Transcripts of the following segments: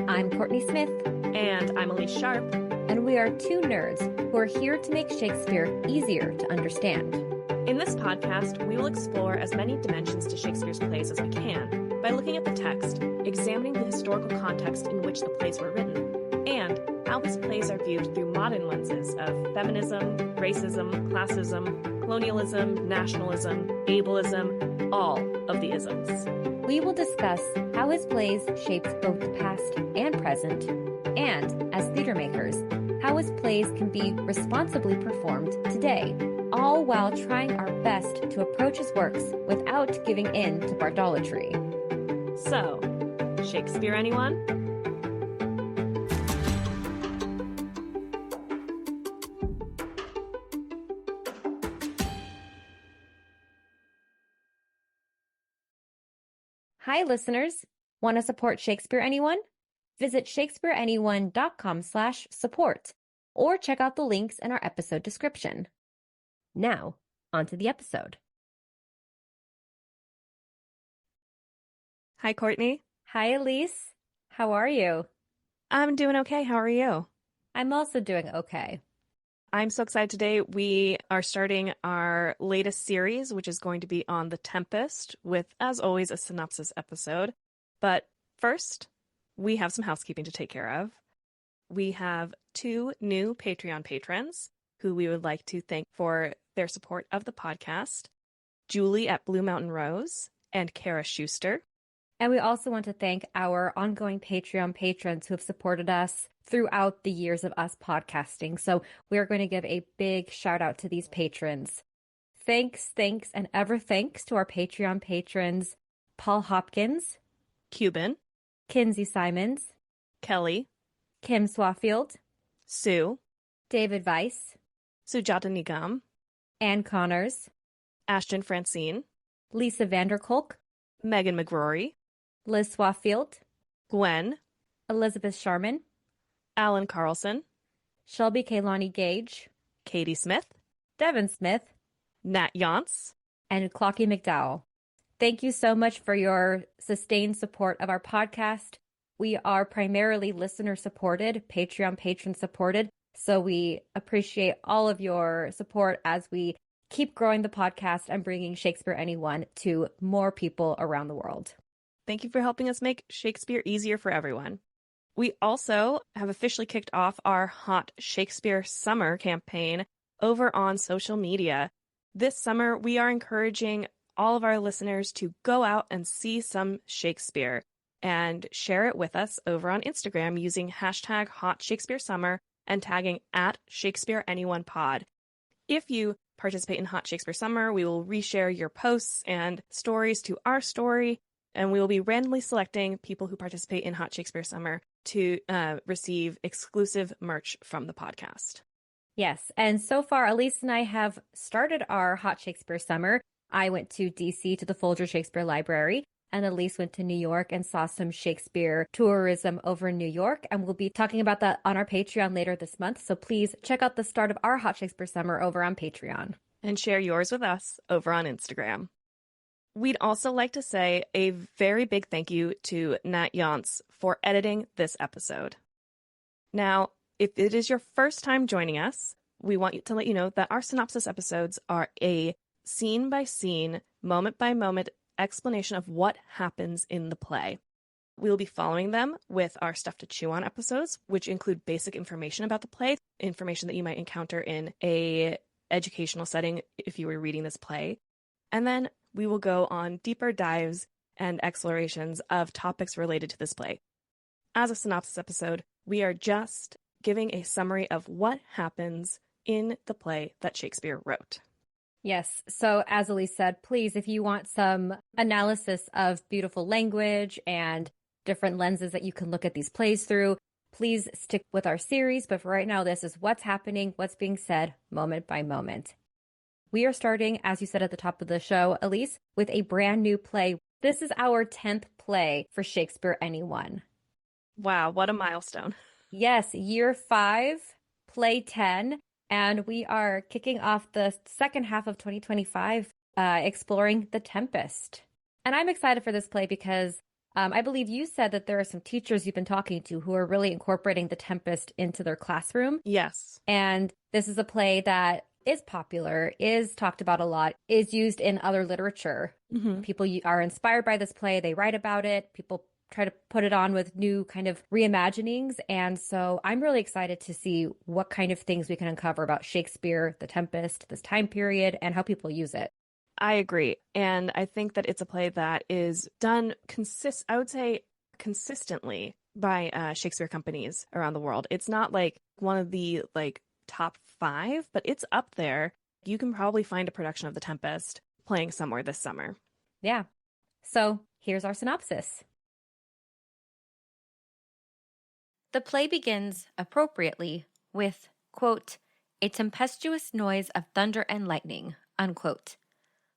I'm Kourtney Smith. And I'm Elyse Sharp. And we are two nerds who are here to make Shakespeare easier to understand. In this podcast, we will explore as many dimensions to Shakespeare's plays as we can by looking at the text, examining the historical context in which the plays were written, and how his plays are viewed through modern lenses of feminism, racism, classism, colonialism, nationalism, ableism, all of the isms. We will discuss how his plays shaped both the past and present, and, as theater makers, how his plays can be responsibly performed today, all while trying our best to approach his works without giving in to Bardolatry. So, Shakespeare Anyone? Hi, listeners. Want to support Shakespeare Anyone? Visit shakespeareanyone.com/support or check out the links in our episode description. Now, onto the episode. Hi, Kourtney. Hi, Elyse. How are you? I'm doing okay. How are you? I'm also doing okay. I'm so excited today. We are starting our latest series, which is going to be on The Tempest, with, as always, a synopsis episode. But first, we have some housekeeping to take care of. We have two new Patreon patrons who we would like to thank for their support of the podcast, Julie at Blue Mountain Rose and Kara Schuster. And we also want to thank our ongoing Patreon patrons who have supported us throughout the years of us podcasting. So we are going to give a big shout out to these patrons. Thanks, and ever thanks to our Patreon patrons, Paul Hopkins, Cuban, Kinsey Simons, Kelly, Kim Swafield, Sue, David Weiss, Sujata Nigam, Ann Connors, Ashton Francine, Lisa Vanderkolk, Megan McGrory, Liz Swafield, Gwen, Elizabeth Sharman, Alan Carlson, Shelby Kaylani Gage, Katie Smith, Devin Smith, Nat Yonce, and Clocky McDowell. Thank you so much for your sustained support of our podcast. We are primarily listener-supported, Patreon patron-supported, so we appreciate all of your support as we keep growing the podcast and bringing Shakespeare Anyone to more people around the world. Thank you for helping us make Shakespeare easier for everyone. We also have officially kicked off our Hot Shakespeare Summer campaign over on social media. This summer, we are encouraging all of our listeners to go out and see some Shakespeare and share it with us over on Instagram using hashtag Hot Shakespeare Summer and tagging at Shakespeare Anyone Pod. If you participate in Hot Shakespeare Summer, we will reshare your posts and stories to our story, and we will be randomly selecting people who participate in Hot Shakespeare Summer to receive exclusive merch from the podcast. Yes, and so far, Elyse and I have started our Hot Shakespeare Summer. I went to DC to the Folger Shakespeare Library, and Elyse went to New York and saw some Shakespeare tourism over in New York, and we'll be talking about that on our Patreon later this month, so please check out the start of our Hot Shakespeare Summer over on Patreon. And share yours with us over on Instagram. We'd also like to say a very big thank you to Nat Yonce for editing this episode. Now, if it is your first time joining us, we want to let you know that our synopsis episodes are a scene-by-scene, moment-by-moment explanation of what happens in the play. We'll be following them with our Stuff to Chew On episodes, which include basic information about the play, information that you might encounter in a educational setting if you were reading this play. And then we will go on deeper dives and explorations of topics related to this play. As a synopsis episode, we are just giving a summary of what happens in the play that Shakespeare wrote. Yes. So as Elyse said, please, if you want some analysis of beautiful language and different lenses that you can look at these plays through, please stick with our series. But for right now, this is what's happening, what's being said moment by moment. We are starting, as you said at the top of the show, Elyse, with a brand new play. This is our 10th play for Shakespeare Anyone. Wow, what a milestone. Yes, year 5, play 10. And we are kicking off the second half of 2025 exploring The Tempest. And I'm excited for this play because I believe you said that there are some teachers you've been talking to who are really incorporating the Tempest into their classroom. Yes. And this is a play that is popular, is talked about a lot, is used in other literature. Mm-hmm. People are inspired by this play, they write about it, people try to put it on with new kind of reimaginings. And so I'm really excited to see what kind of things we can uncover about Shakespeare, The Tempest, this time period, and how people use it. I agree. And I think that it's a play that is done I would say consistently by Shakespeare companies around the world. It's not like one of the top 5, but it's up there. You can probably find a production of The Tempest playing somewhere this summer. Yeah. So here's our synopsis. The play begins, appropriately, with, quote, a tempestuous noise of thunder and lightning, unquote,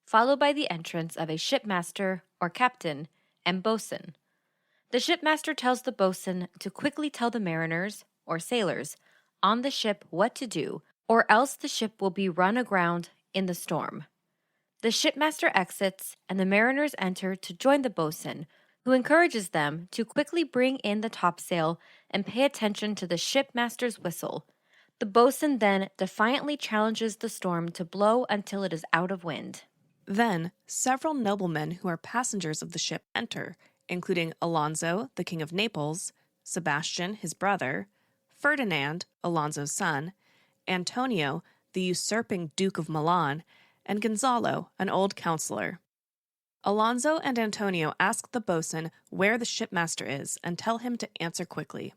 followed by the entrance of a shipmaster or captain and boatswain. The shipmaster tells the boatswain to quickly tell the mariners, or sailors, on the ship what to do, or else the ship will be run aground in the storm. The shipmaster exits, and the mariners enter to join the boatswain, who encourages them to quickly bring in the topsail and pay attention to the shipmaster's whistle. The boatswain then defiantly challenges the storm to blow until it is out of wind. Then, several noblemen who are passengers of the ship enter, including Alonso, the King of Naples, Sebastian, his brother, Ferdinand, Alonso's son, Antonio, the usurping Duke of Milan, and Gonzalo, an old counselor. Alonso and Antonio ask the boatswain where the shipmaster is and tell him to answer quickly.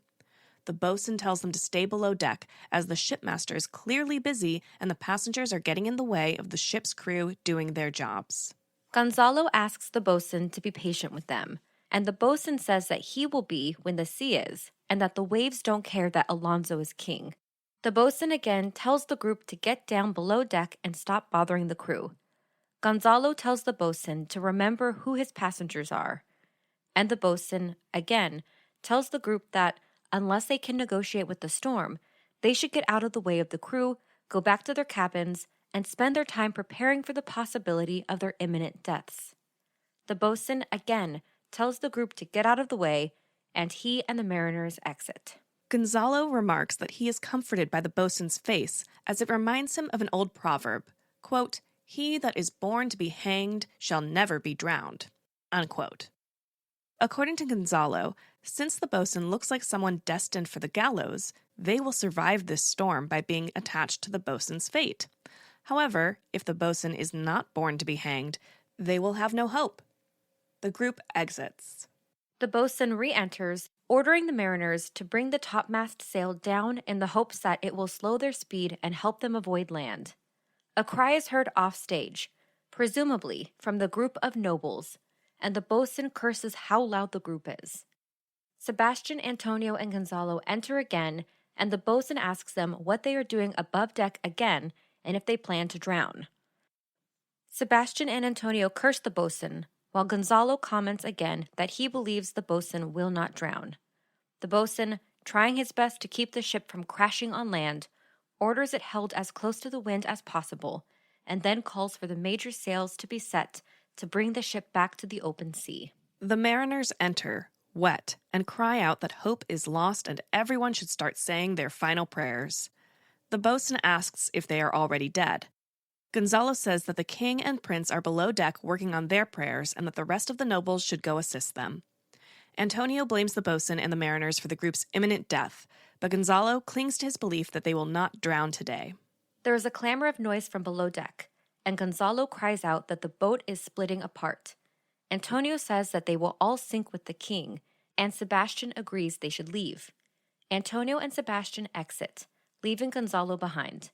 The boatswain tells them to stay below deck, as the shipmaster is clearly busy and the passengers are getting in the way of the ship's crew doing their jobs. Gonzalo asks the boatswain to be patient with them, and the boatswain says that he will be when the sea is, and that the waves don't care that Alonso is king. The boatswain again tells the group to get down below deck and stop bothering the crew. Gonzalo tells the boatswain to remember who his passengers are, and the boatswain, again, tells the group that unless they can negotiate with the storm, they should get out of the way of the crew, go back to their cabins, and spend their time preparing for the possibility of their imminent deaths. The boatswain again tells the group to get out of the way, and he and the mariners exit. Gonzalo remarks that he is comforted by the boatswain's face, as it reminds him of an old proverb, quote, he that is born to be hanged shall never be drowned, unquote. According to Gonzalo, since the boatswain looks like someone destined for the gallows, they will survive this storm by being attached to the boatswain's fate. However, if the boatswain is not born to be hanged, they will have no hope. The group exits. The boatswain re-enters, ordering the mariners to bring the topmast sail down in the hopes that it will slow their speed and help them avoid land. A cry is heard off-stage, presumably from the group of nobles, and the boatswain curses how loud the group is. Sebastian, Antonio, and Gonzalo enter again, and the boatswain asks them what they are doing above deck again and if they plan to drown. Sebastian and Antonio curse the boatswain, while Gonzalo comments again that he believes the boatswain will not drown. The boatswain, trying his best to keep the ship from crashing on land, orders it held as close to the wind as possible, and then calls for the major sails to be set to bring the ship back to the open sea. The mariners enter, wet, and cry out that hope is lost and everyone should start saying their final prayers. The boatswain asks if they are already dead. Gonzalo says that the king and prince are below deck working on their prayers and that the rest of the nobles should go assist them. Antonio blames the boatswain and the mariners for the group's imminent death, but Gonzalo clings to his belief that they will not drown today. There is a clamor of noise from below deck, and Gonzalo cries out that the boat is splitting apart. Antonio says that they will all sink with the king, and Sebastian agrees they should leave. Antonio and Sebastian exit, leaving Gonzalo behind.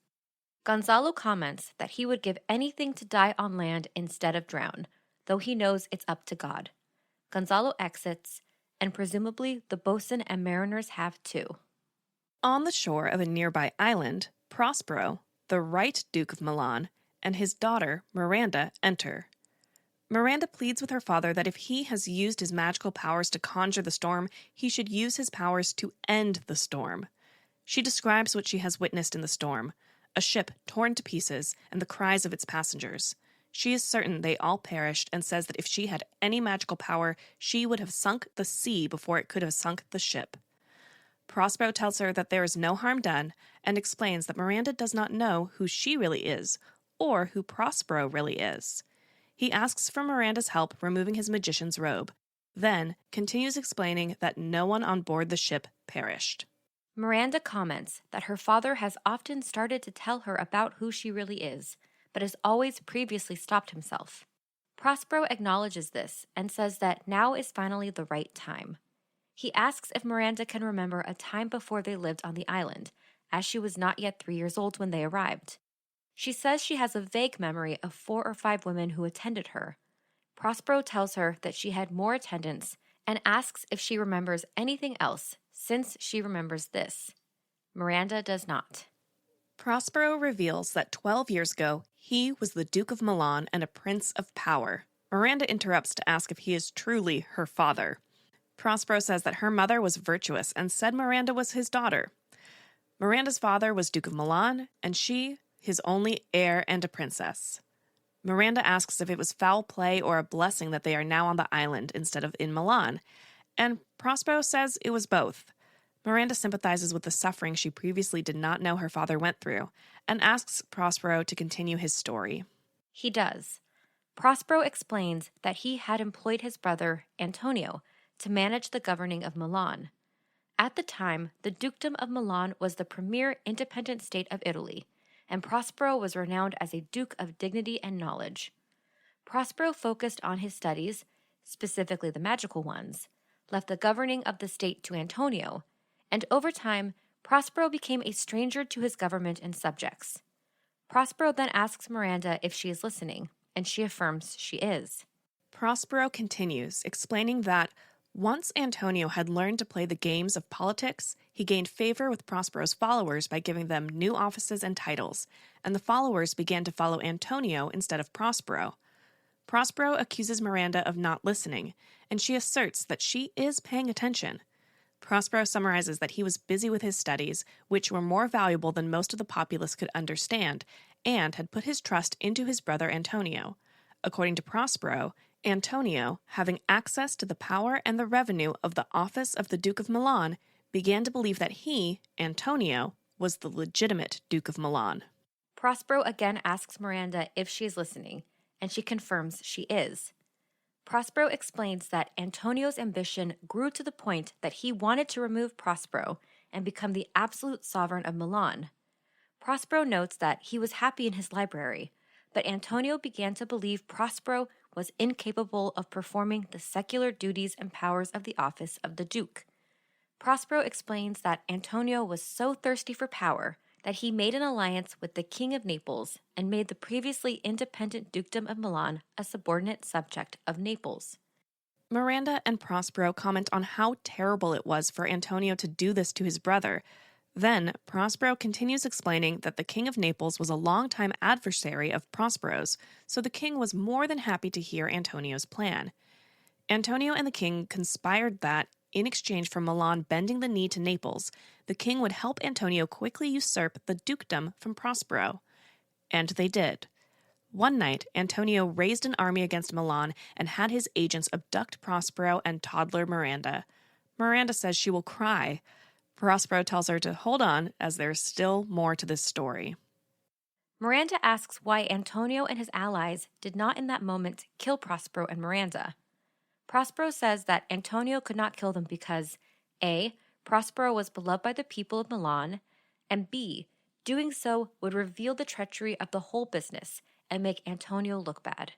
Gonzalo comments that he would give anything to die on land instead of drown, though he knows it's up to God. Gonzalo exits, and presumably the boatswain and mariners have too. On the shore of a nearby island, Prospero, the right Duke of Milan, and his daughter, Miranda, enter. Miranda pleads with her father that if he has used his magical powers to conjure the storm, he should use his powers to end the storm. She describes what she has witnessed in the storm, a ship torn to pieces and the cries of its passengers. She is certain they all perished and says that if she had any magical power, she would have sunk the sea before it could have sunk the ship. Prospero tells her that there is no harm done and explains that Miranda does not know who she really is or who Prospero really is. He asks for Miranda's help removing his magician's robe, then continues explaining that no one on board the ship perished. Miranda comments that her father has often started to tell her about who she really is, but has always previously stopped himself. Prospero acknowledges this and says that now is finally the right time. He asks if Miranda can remember a time before they lived on the island, as she was not yet 3 years old when they arrived. She says she has a vague memory of 4 or 5 women who attended her. Prospero tells her that she had more attendants and asks if she remembers anything else since she remembers this. Miranda does not. Prospero reveals that 12 years ago, he was the Duke of Milan and a prince of power. Miranda interrupts to ask if he is truly her father. Prospero says that her mother was virtuous and said Miranda was his daughter. Miranda's father was Duke of Milan, and she, his only heir and a princess. Miranda asks if it was foul play or a blessing that they are now on the island instead of in Milan, and Prospero says it was both. Miranda sympathizes with the suffering she previously did not know her father went through, and asks Prospero to continue his story. He does. Prospero explains that he had employed his brother, Antonio, to manage the governing of Milan. At the time, the Dukedom of Milan was the premier independent state of Italy, and Prospero was renowned as a duke of dignity and knowledge. Prospero focused on his studies, specifically the magical ones, left the governing of the state to Antonio, and over time, Prospero became a stranger to his government and subjects. Prospero then asks Miranda if she is listening, and she affirms she is. Prospero continues, explaining that once Antonio had learned to play the games of politics, he gained favor with Prospero's followers by giving them new offices and titles, and the followers began to follow Antonio instead of Prospero. Prospero accuses Miranda of not listening, and she asserts that she is paying attention. Prospero summarizes that he was busy with his studies, which were more valuable than most of the populace could understand, and had put his trust into his brother Antonio. According to Prospero, Antonio, having access to the power and the revenue of the office of the Duke of Milan, began to believe that he, Antonio, was the legitimate Duke of Milan. Prospero again asks Miranda if she is listening, and she confirms she is. Prospero explains that Antonio's ambition grew to the point that he wanted to remove Prospero and become the absolute sovereign of Milan. Prospero notes that he was happy in his library, but Antonio began to believe Prospero was incapable of performing the secular duties and powers of the office of the Duke. Prospero explains that Antonio was so thirsty for power that he made an alliance with the King of Naples and made the previously independent Dukedom of Milan a subordinate subject of Naples. Miranda and Prospero comment on how terrible it was for Antonio to do this to his brother. Then, Prospero continues explaining that the King of Naples was a longtime adversary of Prospero's, so the king was more than happy to hear Antonio's plan. Antonio and the king conspired that, in exchange for Milan bending the knee to Naples, the king would help Antonio quickly usurp the dukedom from Prospero. And they did. One night, Antonio raised an army against Milan and had his agents abduct Prospero and toddler Miranda. Miranda says she will cry. Prospero tells her to hold on, as there's still more to this story. Miranda asks why Antonio and his allies did not in that moment kill Prospero and Miranda. Prospero says that Antonio could not kill them because A. Prospero was beloved by the people of Milan, and B. Doing so would reveal the treachery of the whole business and make Antonio look bad.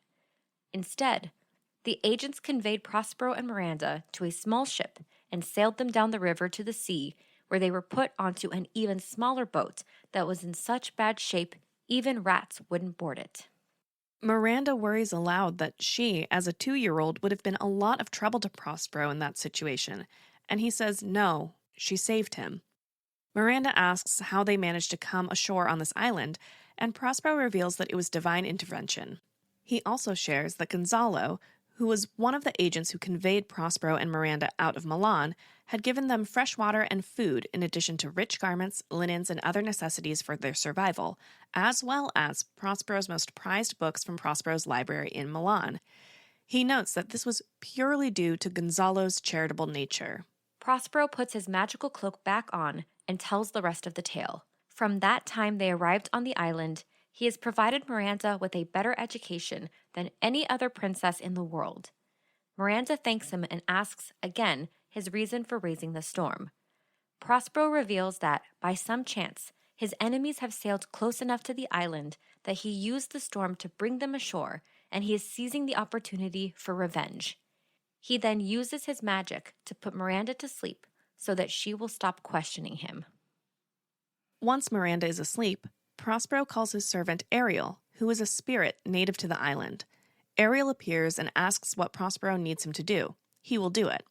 Instead, the agents conveyed Prospero and Miranda to a small ship and sailed them down the river to the sea, where they were put onto an even smaller boat that was in such bad shape even rats wouldn't board it. Miranda worries aloud that she, as a 2-year-old, would have been a lot of trouble to Prospero in that situation, and he says no, she saved him. Miranda asks how they managed to come ashore on this island, and Prospero reveals that it was divine intervention. He also shares that Gonzalo, who was one of the agents who conveyed Prospero and Miranda out of Milan, had given them fresh water and food in addition to rich garments, linens, and other necessities for their survival, as well as Prospero's most prized books from Prospero's library in Milan. He notes that this was purely due to Gonzalo's charitable nature. Prospero puts his magical cloak back on and tells the rest of the tale. From that time they arrived on the island, he has provided Miranda with a better education than any other princess in the world. Miranda thanks him and asks, again, his reason for raising the storm. Prospero reveals that, by some chance, his enemies have sailed close enough to the island that he used the storm to bring them ashore, and he is seizing the opportunity for revenge. He then uses his magic to put Miranda to sleep so that she will stop questioning him. Once Miranda is asleep, Prospero calls his servant Ariel, who is a spirit native to the island. Ariel appears and asks what Prospero needs him to do. He will do it.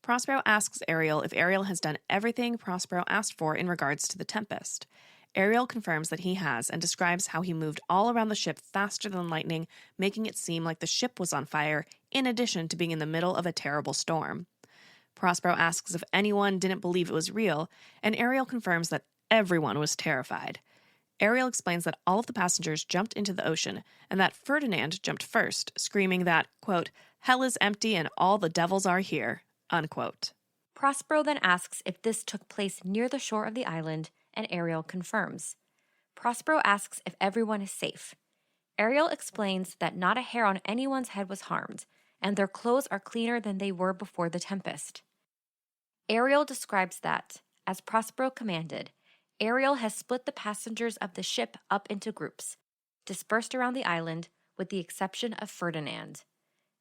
Prospero asks Ariel if Ariel has done everything Prospero asked for in regards to the Tempest. Ariel confirms that he has and describes how he moved all around the ship faster than lightning, making it seem like the ship was on fire, in addition to being in the middle of a terrible storm. Prospero asks if anyone didn't believe it was real, and Ariel confirms that everyone was terrified. Ariel explains that all of the passengers jumped into the ocean, and that Ferdinand jumped first, screaming that, quote, "Hell is empty and all the devils are here," unquote. Prospero then asks if this took place near the shore of the island, and Ariel confirms. Prospero asks if everyone is safe. Ariel explains that not a hair on anyone's head was harmed, and their clothes are cleaner than they were before the tempest. Ariel describes that, as Prospero commanded, Ariel has split the passengers of the ship up into groups, dispersed around the island, with the exception of Ferdinand.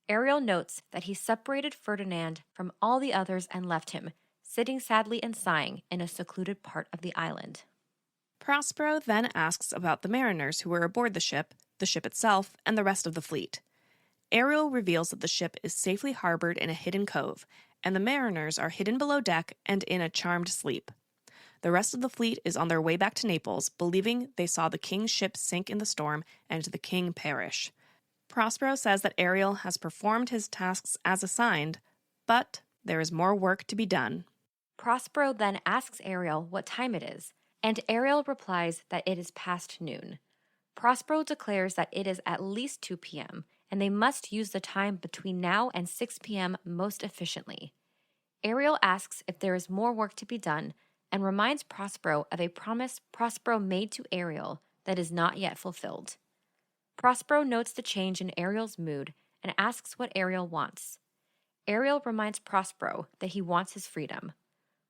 Ariel notes that he separated Ferdinand from all the others and left him, sitting sadly and sighing in a secluded part of the island. Prospero then asks about the mariners who were aboard the ship itself, and the rest of the fleet. Ariel reveals that the ship is safely harbored in a hidden cove, and the mariners are hidden below deck and in a charmed sleep. The rest of the fleet is on their way back to Naples, believing they saw the king's ship sink in the storm and the king perish. Prospero says that Ariel has performed his tasks as assigned, but there is more work to be done. Prospero then asks Ariel what time it is, and Ariel replies that it is past noon. Prospero declares that it is at least 2 p.m., and they must use the time between now and 6 p.m. most efficiently. Ariel asks if there is more work to be done, and reminds Prospero of a promise Prospero made to Ariel that is not yet fulfilled. Prospero notes the change in Ariel's mood and asks what Ariel wants. Ariel reminds Prospero that he wants his freedom.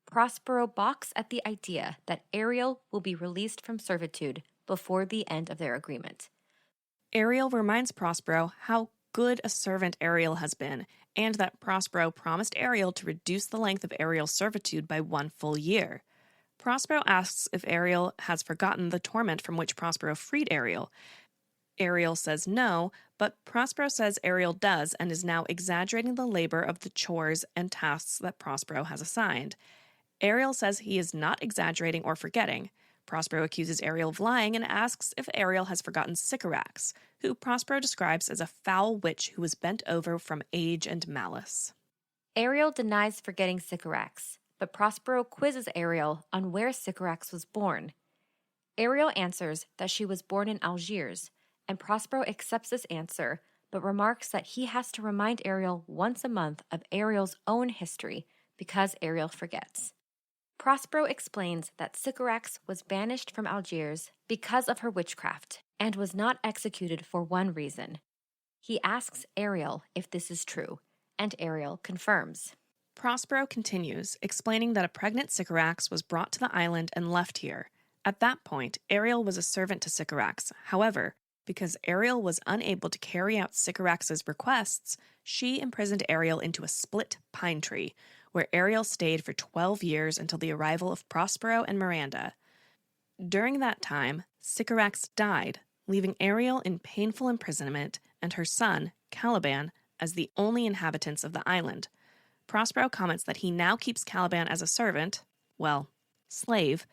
Prospero balks at the idea that Ariel will be released from servitude before the end of their agreement. Ariel reminds Prospero how good a servant Ariel has been, and that Prospero promised Ariel to reduce the length of Ariel's servitude by 1 full year. Prospero asks if Ariel has forgotten the torment from which Prospero freed Ariel. Ariel says no, but Prospero says Ariel does and is now exaggerating the labor of the chores and tasks that Prospero has assigned. Ariel says he is not exaggerating or forgetting. Prospero accuses Ariel of lying and asks if Ariel has forgotten Sycorax, who Prospero describes as a foul witch who was bent over from age and malice. Ariel denies forgetting Sycorax, but Prospero quizzes Ariel on where Sycorax was born. Ariel answers that she was born in Algiers, and Prospero accepts this answer, but remarks that he has to remind Ariel once a month of Ariel's own history because Ariel forgets. Prospero explains that Sycorax was banished from Algiers because of her witchcraft and was not executed for one reason. He asks Ariel if this is true, and Ariel confirms. Prospero continues, explaining that a pregnant Sycorax was brought to the island and left here. At that point, Ariel was a servant to Sycorax. However, because Ariel was unable to carry out Sycorax's requests, she imprisoned Ariel into a split pine tree, where Ariel stayed for 12 years until the arrival of Prospero and Miranda. During that time, Sycorax died, leaving Ariel in painful imprisonment and her son, Caliban, as the only inhabitants of the island. Prospero comments that he now keeps Caliban as a servant, slave,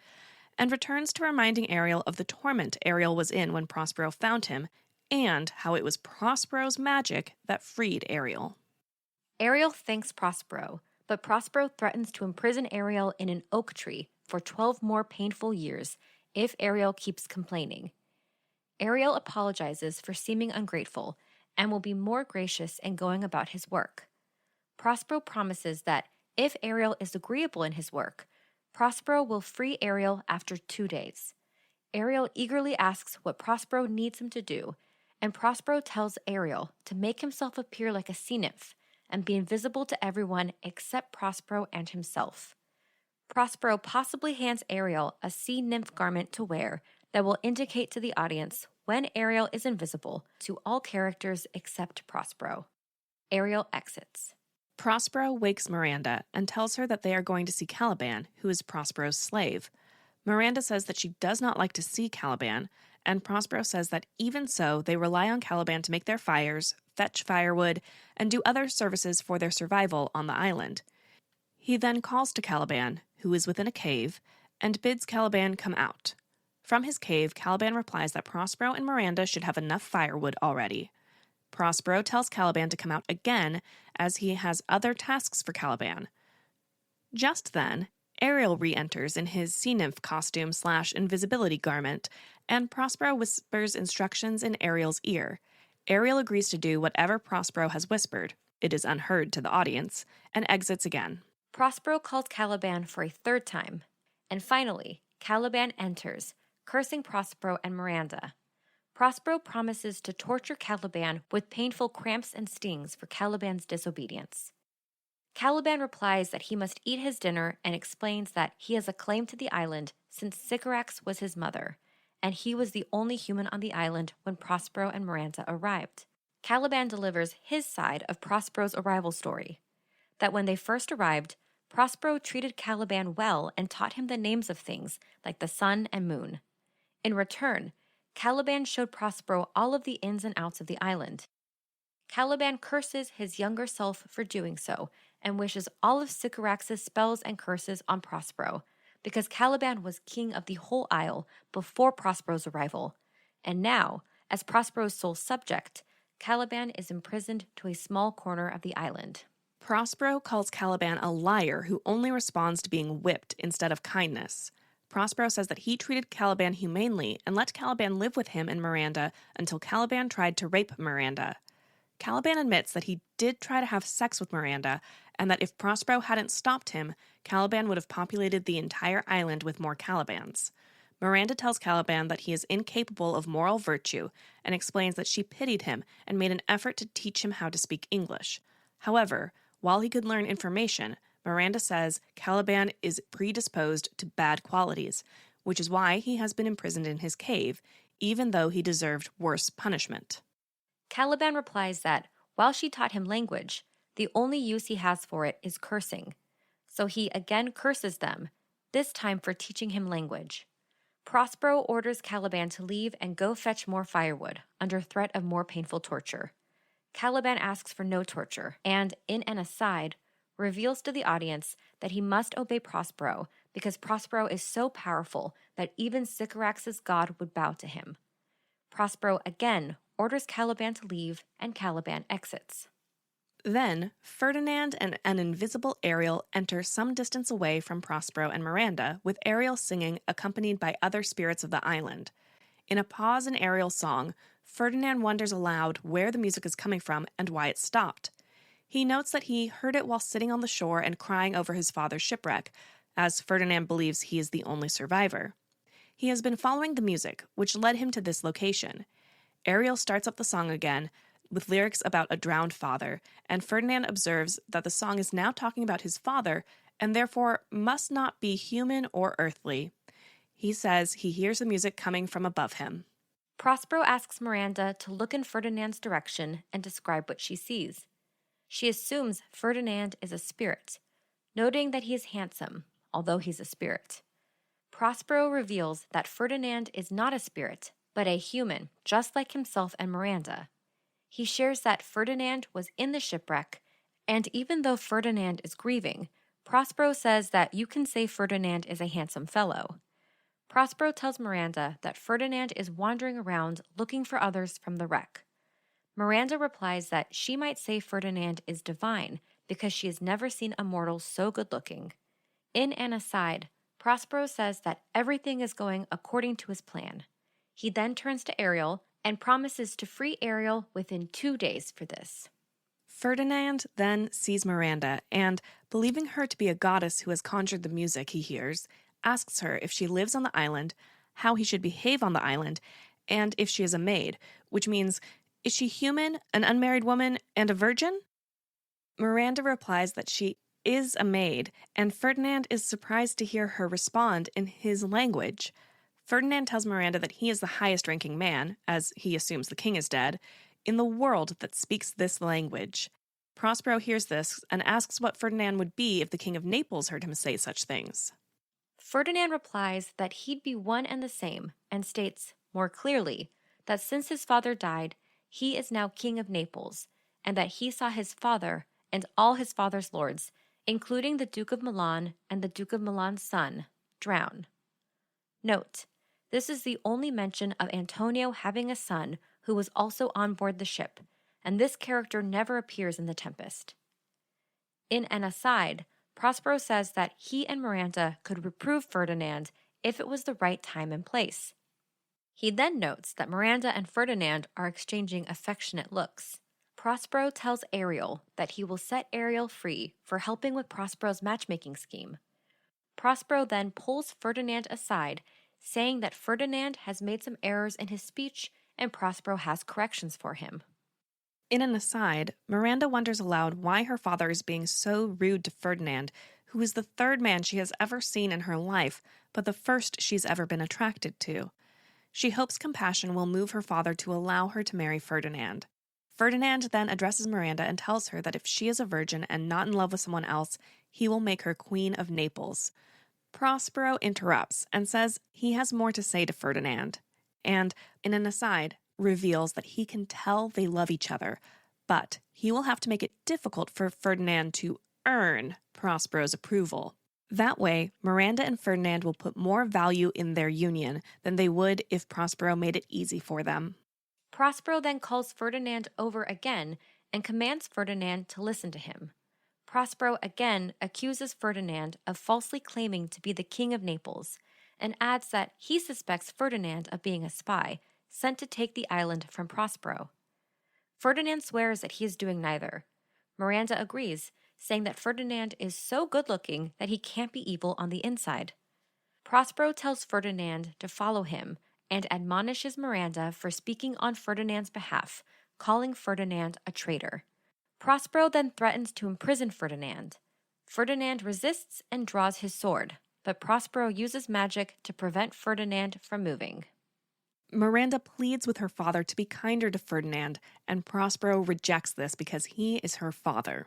and returns to reminding Ariel of the torment Ariel was in when Prospero found him, and how it was Prospero's magic that freed Ariel. Ariel thanks Prospero, but Prospero threatens to imprison Ariel in an oak tree for 12 more painful years if Ariel keeps complaining. Ariel apologizes for seeming ungrateful and will be more gracious in going about his work. Prospero promises that if Ariel is agreeable in his work, Prospero will free Ariel after 2 days. Ariel eagerly asks what Prospero needs him to do, and Prospero tells Ariel to make himself appear like a sea nymph and be invisible to everyone except Prospero and himself. Prospero possibly hands Ariel a sea nymph garment to wear that will indicate to the audience when Ariel is invisible to all characters except Prospero. Ariel exits. Prospero wakes Miranda and tells her that they are going to see Caliban, who is Prospero's slave. Miranda says that she does not like to see Caliban, and Prospero says that even so, they rely on Caliban to make their fires, fetch firewood, and do other services for their survival on the island. He then calls to Caliban, who is within a cave, and bids Caliban come out. From his cave, Caliban replies that Prospero and Miranda should have enough firewood already. Prospero tells Caliban to come out again, as he has other tasks for Caliban. Just then, Ariel re-enters in his sea nymph costume / invisibility garment, and Prospero whispers instructions in Ariel's ear. Ariel agrees to do whatever Prospero has whispered, it is unheard to the audience, and exits again. Prospero calls Caliban for a third time, and finally, Caliban enters, cursing Prospero and Miranda. Prospero promises to torture Caliban with painful cramps and stings for Caliban's disobedience. Caliban replies that he must eat his dinner and explains that he has a claim to the island since Sycorax was his mother, and he was the only human on the island when Prospero and Miranda arrived. Caliban delivers his side of Prospero's arrival story, that when they first arrived, Prospero treated Caliban well and taught him the names of things like the sun and moon. In return, Caliban showed Prospero all of the ins and outs of the island. Caliban curses his younger self for doing so and wishes all of Sycorax's spells and curses on Prospero, because Caliban was king of the whole isle before Prospero's arrival, and now, as Prospero's sole subject, Caliban is imprisoned to a small corner of the island. Prospero calls Caliban a liar who only responds to being whipped instead of kindness. Prospero says that he treated Caliban humanely and let Caliban live with him and Miranda until Caliban tried to rape Miranda. Caliban admits that he did try to have sex with Miranda, and that if Prospero hadn't stopped him, Caliban would have populated the entire island with more Calibans. Miranda tells Caliban that he is incapable of moral virtue and explains that she pitied him and made an effort to teach him how to speak English. However, while he could learn information, Miranda says Caliban is predisposed to bad qualities, which is why he has been imprisoned in his cave, even though he deserved worse punishment. Caliban replies that, while she taught him language, the only use he has for it is cursing. So he again curses them, this time for teaching him language. Prospero orders Caliban to leave and go fetch more firewood, under threat of more painful torture. Caliban asks for no torture, and, in an aside, reveals to the audience that he must obey Prospero because Prospero is so powerful that even Sycorax's god would bow to him. Prospero again orders Caliban to leave, and Caliban exits. Then, Ferdinand and an invisible Ariel enter some distance away from Prospero and Miranda, with Ariel singing accompanied by other spirits of the island. In a pause in Ariel's song, Ferdinand wonders aloud where the music is coming from and why it stopped. He notes that he heard it while sitting on the shore and crying over his father's shipwreck, as Ferdinand believes he is the only survivor. He has been following the music, which led him to this location. Ariel starts up the song again, with lyrics about a drowned father, and Ferdinand observes that the song is now talking about his father, and therefore must not be human or earthly. He says he hears the music coming from above him. Prospero asks Miranda to look in Ferdinand's direction and describe what she sees. She assumes Ferdinand is a spirit, noting that he is handsome, although he's a spirit. Prospero reveals that Ferdinand is not a spirit, but a human, just like himself and Miranda. He shares that Ferdinand was in the shipwreck, and even though Ferdinand is grieving, Prospero says that you can say Ferdinand is a handsome fellow. Prospero tells Miranda that Ferdinand is wandering around looking for others from the wreck. Miranda replies that she might say Ferdinand is divine because she has never seen a mortal so good-looking. In an aside, Prospero says that everything is going according to his plan. He then turns to Ariel and promises to free Ariel within 2 days for this. Ferdinand then sees Miranda and, believing her to be a goddess who has conjured the music he hears, asks her if she lives on the island, how he should behave on the island, and if she is a maid, which means, is she human, an unmarried woman, and a virgin? Miranda replies that she is a maid, and Ferdinand is surprised to hear her respond in his language. Ferdinand tells Miranda that he is the highest-ranking man, as he assumes the king is dead, in the world that speaks this language. Prospero hears this and asks what Ferdinand would be if the king of Naples heard him say such things. Ferdinand replies that he'd be one and the same, and states, more clearly, that since his father died, he is now king of Naples, and that he saw his father and all his father's lords, including the Duke of Milan and the Duke of Milan's son, drown. Note, this is the only mention of Antonio having a son who was also on board the ship, and this character never appears in the Tempest. In an aside, Prospero says that he and Miranda could reprove Ferdinand if it was the right time and place. He then notes that Miranda and Ferdinand are exchanging affectionate looks. Prospero tells Ariel that he will set Ariel free for helping with Prospero's matchmaking scheme. Prospero then pulls Ferdinand aside, saying that Ferdinand has made some errors in his speech and Prospero has corrections for him. In an aside, Miranda wonders aloud why her father is being so rude to Ferdinand, who is the third man she has ever seen in her life, but the first she's ever been attracted to. She hopes compassion will move her father to allow her to marry Ferdinand. Ferdinand then addresses Miranda and tells her that if she is a virgin and not in love with someone else, he will make her Queen of Naples. Prospero interrupts and says he has more to say to Ferdinand, and, in an aside, reveals that he can tell they love each other, but he will have to make it difficult for Ferdinand to earn Prospero's approval. That way, Miranda and Ferdinand will put more value in their union than they would if Prospero made it easy for them. Prospero then calls Ferdinand over again and commands Ferdinand to listen to him. Prospero again accuses Ferdinand of falsely claiming to be the king of Naples, and adds that he suspects Ferdinand of being a spy, sent to take the island from Prospero. Ferdinand swears that he is doing neither. Miranda agrees, saying that Ferdinand is so good-looking that he can't be evil on the inside. Prospero tells Ferdinand to follow him and admonishes Miranda for speaking on Ferdinand's behalf, calling Ferdinand a traitor. Prospero then threatens to imprison Ferdinand. Ferdinand resists and draws his sword, but Prospero uses magic to prevent Ferdinand from moving. Miranda pleads with her father to be kinder to Ferdinand, and Prospero rejects this because he is her father.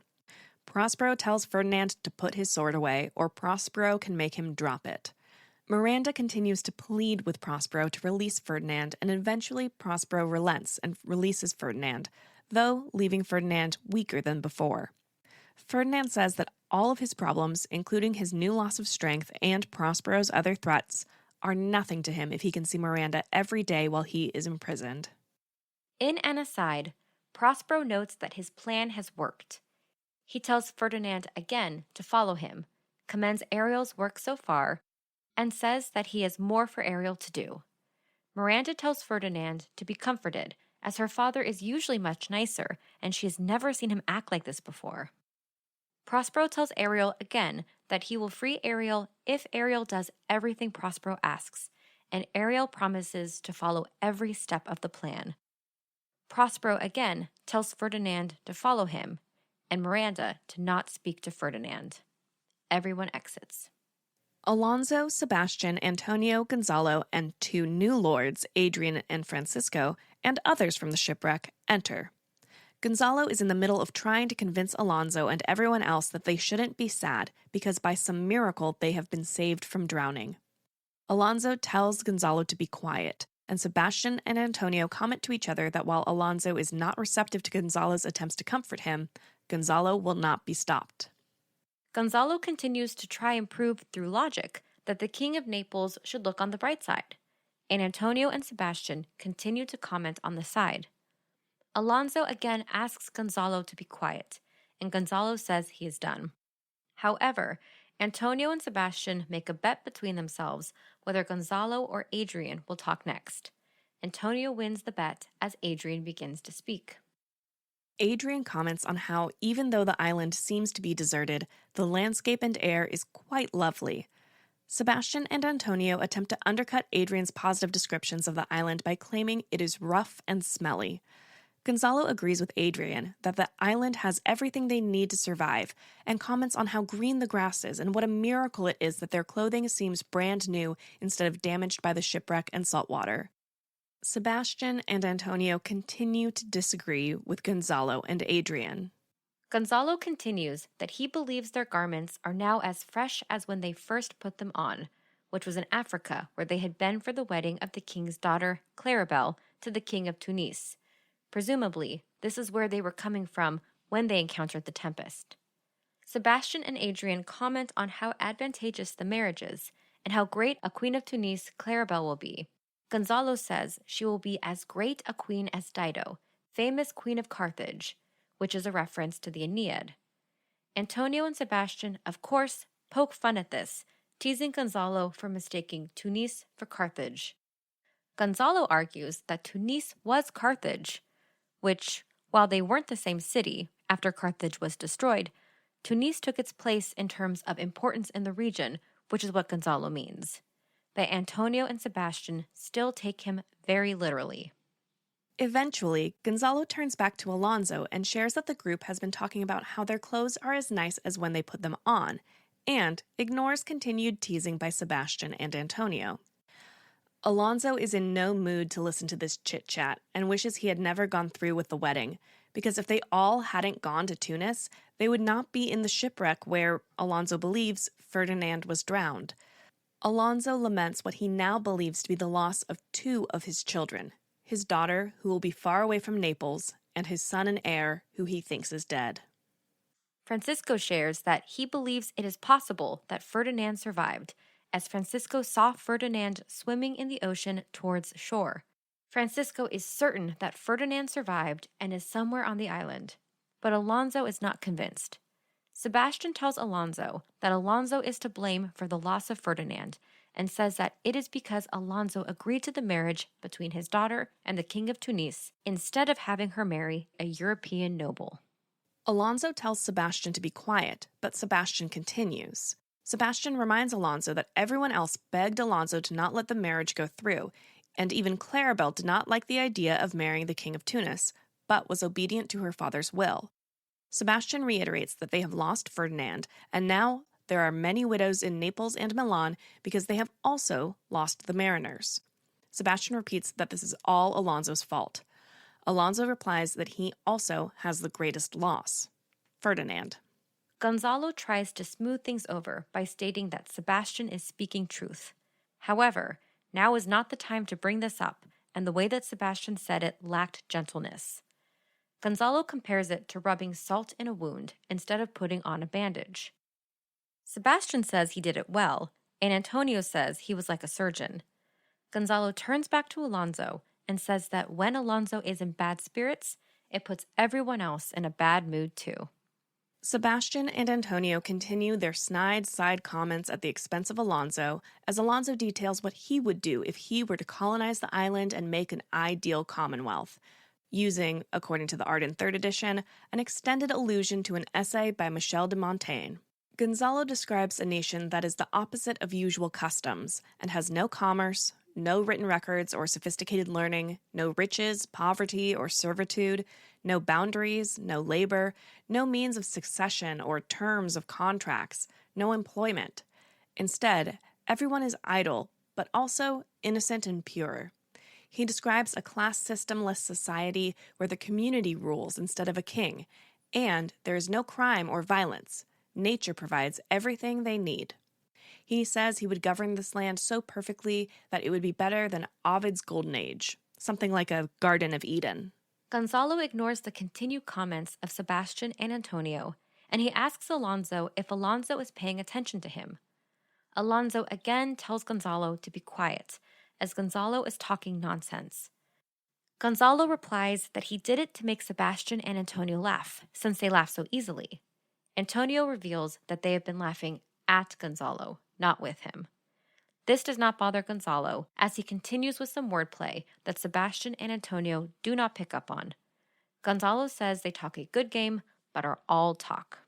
Prospero tells Ferdinand to put his sword away, or Prospero can make him drop it. Miranda continues to plead with Prospero to release Ferdinand, and eventually Prospero relents and releases Ferdinand, though leaving Ferdinand weaker than before. Ferdinand says that all of his problems, including his new loss of strength and Prospero's other threats, are nothing to him if he can see Miranda every day while he is imprisoned. In an aside, Prospero notes that his plan has worked. He tells Ferdinand again to follow him, commends Ariel's work so far, and says that he has more for Ariel to do. Miranda tells Ferdinand to be comforted, as her father is usually much nicer, and she has never seen him act like this before. Prospero tells Ariel again that he will free Ariel if Ariel does everything Prospero asks, and Ariel promises to follow every step of the plan. Prospero again tells Ferdinand to follow him, and Miranda to not speak to Ferdinand. Everyone exits. Alonso, Sebastian, Antonio, Gonzalo, and 2 new lords, Adrian and Francisco, and others from the shipwreck, enter. Gonzalo is in the middle of trying to convince Alonso and everyone else that they shouldn't be sad because by some miracle they have been saved from drowning. Alonso tells Gonzalo to be quiet, and Sebastian and Antonio comment to each other that while Alonso is not receptive to Gonzalo's attempts to comfort him, Gonzalo will not be stopped. Gonzalo continues to try and prove through logic that the King of Naples should look on the bright side, and Antonio and Sebastian continue to comment on the side. Alonso again asks Gonzalo to be quiet, and Gonzalo says he is done. However, Antonio and Sebastian make a bet between themselves whether Gonzalo or Adrian will talk next. Antonio wins the bet as Adrian begins to speak. Adrian comments on how, even though the island seems to be deserted, the landscape and air is quite lovely. Sebastian and Antonio attempt to undercut Adrian's positive descriptions of the island by claiming it is rough and smelly. Gonzalo agrees with Adrian that the island has everything they need to survive and comments on how green the grass is and what a miracle it is that their clothing seems brand new instead of damaged by the shipwreck and salt water. Sebastian and Antonio continue to disagree with Gonzalo and Adrian. Gonzalo continues that he believes their garments are now as fresh as when they first put them on, which was in Africa, where they had been for the wedding of the king's daughter, Claribel, to the king of Tunis. Presumably, this is where they were coming from when they encountered the Tempest. Sebastian and Adrian comment on how advantageous the marriage is and how great a queen of Tunis Claribel will be. Gonzalo says she will be as great a queen as Dido, famous queen of Carthage, which is a reference to the Aeneid. Antonio and Sebastian, of course, poke fun at this, teasing Gonzalo for mistaking Tunis for Carthage. Gonzalo argues that Tunis was Carthage, which, while they weren't the same city after Carthage was destroyed, Tunis took its place in terms of importance in the region, which is what Gonzalo means. But Antonio and Sebastian still take him very literally. Eventually, Gonzalo turns back to Alonso and shares that the group has been talking about how their clothes are as nice as when they put them on, and ignores continued teasing by Sebastian and Antonio. Alonso is in no mood to listen to this chit-chat and wishes he had never gone through with the wedding, because if they all hadn't gone to Tunis, they would not be in the shipwreck where, Alonso believes, Ferdinand was drowned. Alonso laments what he now believes to be the loss of two of his children, his daughter, who will be far away from Naples, and his son and heir, who he thinks is dead. Francisco shares that he believes it is possible that Ferdinand survived, as Francisco saw Ferdinand swimming in the ocean towards shore. Francisco is certain that Ferdinand survived and is somewhere on the island, but Alonso is not convinced. Sebastian tells Alonso that Alonso is to blame for the loss of Ferdinand and says that it is because Alonso agreed to the marriage between his daughter and the king of Tunis instead of having her marry a European noble. Alonso tells Sebastian to be quiet, but Sebastian continues. Sebastian reminds Alonso that everyone else begged Alonso to not let the marriage go through, and even Claribel did not like the idea of marrying the king of Tunis, but was obedient to her father's will. Sebastian reiterates that they have lost Ferdinand, and now there are many widows in Naples and Milan because they have also lost the mariners. Sebastian repeats that this is all Alonso's fault. Alonso replies that he also has the greatest loss, Ferdinand. Gonzalo tries to smooth things over by stating that Sebastian is speaking truth. However, now is not the time to bring this up, and the way that Sebastian said it lacked gentleness. Gonzalo compares it to rubbing salt in a wound instead of putting on a bandage. Sebastian says he did it well, and Antonio says he was like a surgeon. Gonzalo turns back to Alonso and says that when Alonso is in bad spirits, it puts everyone else in a bad mood too. Sebastian and Antonio continue their snide side comments at the expense of Alonso, as Alonso details what he would do if he were to colonize the island and make an ideal commonwealth, using, according to the Art in 3rd edition, an extended allusion to an essay by Michel de Montaigne. Gonzalo describes a nation that is the opposite of usual customs and has no commerce, no written records or sophisticated learning, no riches, poverty, or servitude, no boundaries, no labor, no means of succession or terms of contracts, no employment. Instead, everyone is idle, but also innocent and pure. He describes a class systemless society where the community rules instead of a king, and there is no crime or violence. Nature provides everything they need. He says he would govern this land so perfectly that it would be better than Ovid's Golden Age, something like a Garden of Eden. Gonzalo ignores the continued comments of Sebastian and Antonio, and he asks Alonso if Alonso is paying attention to him. Alonso again tells Gonzalo to be quiet, as Gonzalo is talking nonsense. Gonzalo replies that he did it to make Sebastian and Antonio laugh, since they laugh so easily. Antonio reveals that they have been laughing at Gonzalo, not with him. This does not bother Gonzalo, as he continues with some wordplay that Sebastian and Antonio do not pick up on. Gonzalo says they talk a good game, but are all talk.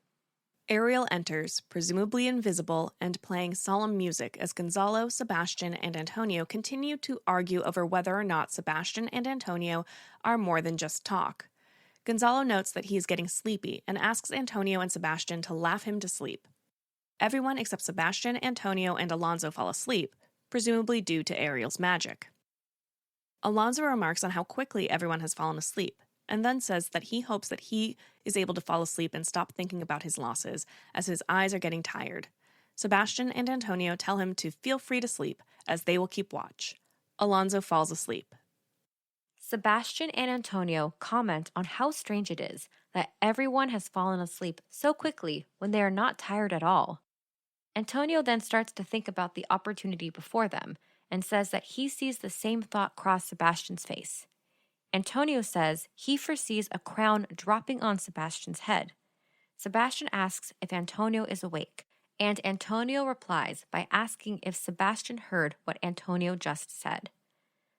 Ariel enters, presumably invisible, and playing solemn music as Gonzalo, Sebastian, and Antonio continue to argue over whether or not Sebastian and Antonio are more than just talk. Gonzalo notes that he is getting sleepy and asks Antonio and Sebastian to laugh him to sleep. Everyone except Sebastian, Antonio, and Alonso fall asleep, presumably due to Ariel's magic. Alonso remarks on how quickly everyone has fallen asleep, and then says that he hopes that he is able to fall asleep and stop thinking about his losses, as his eyes are getting tired. Sebastian and Antonio tell him to feel free to sleep, as they will keep watch. Alonso falls asleep. Sebastian and Antonio comment on how strange it is that everyone has fallen asleep so quickly when they are not tired at all. Antonio then starts to think about the opportunity before them and says that he sees the same thought cross Sebastian's face. Antonio says he foresees a crown dropping on Sebastian's head. Sebastian asks if Antonio is awake, and Antonio replies by asking if Sebastian heard what Antonio just said.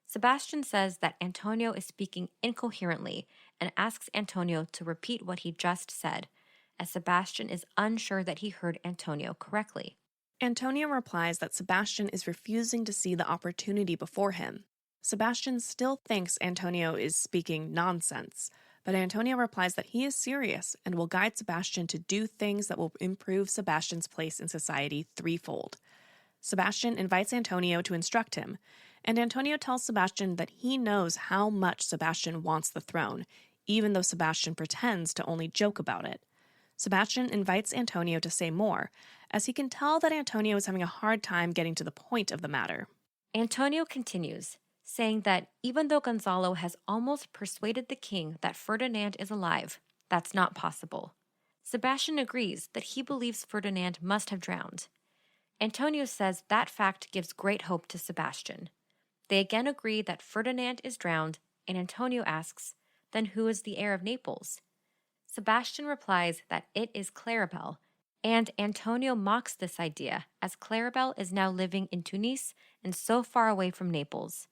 Sebastian says that Antonio is speaking incoherently and asks Antonio to repeat what he just said, as Sebastian is unsure that he heard Antonio correctly. Antonio replies that Sebastian is refusing to see the opportunity before him. Sebastian still thinks Antonio is speaking nonsense, but Antonio replies that he is serious and will guide Sebastian to do things that will improve Sebastian's place in society threefold. Sebastian invites Antonio to instruct him, and Antonio tells Sebastian that he knows how much Sebastian wants the throne, even though Sebastian pretends to only joke about it. Sebastian invites Antonio to say more, as he can tell that Antonio is having a hard time getting to the point of the matter. Antonio continues, saying that even though Gonzalo has almost persuaded the king that Ferdinand is alive, that's not possible. Sebastian agrees that he believes Ferdinand must have drowned. Antonio says that fact gives great hope to Sebastian. They again agree that Ferdinand is drowned, and Antonio asks, then who is the heir of Naples? Sebastian replies that it is Claribel, and Antonio mocks this idea as Claribel is now living in Tunis and so far away from Naples.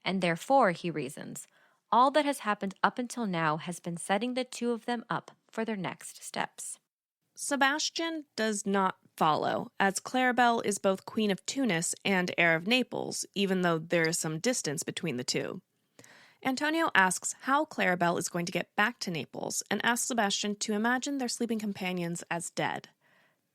And therefore, he reasons, all that has happened up until now has been setting the two of them up for their next steps. Sebastian does not follow, as Claribel is both Queen of Tunis and heir of Naples, even though there is some distance between the two. Antonio asks how Claribel is going to get back to Naples and asks Sebastian to imagine their sleeping companions as dead.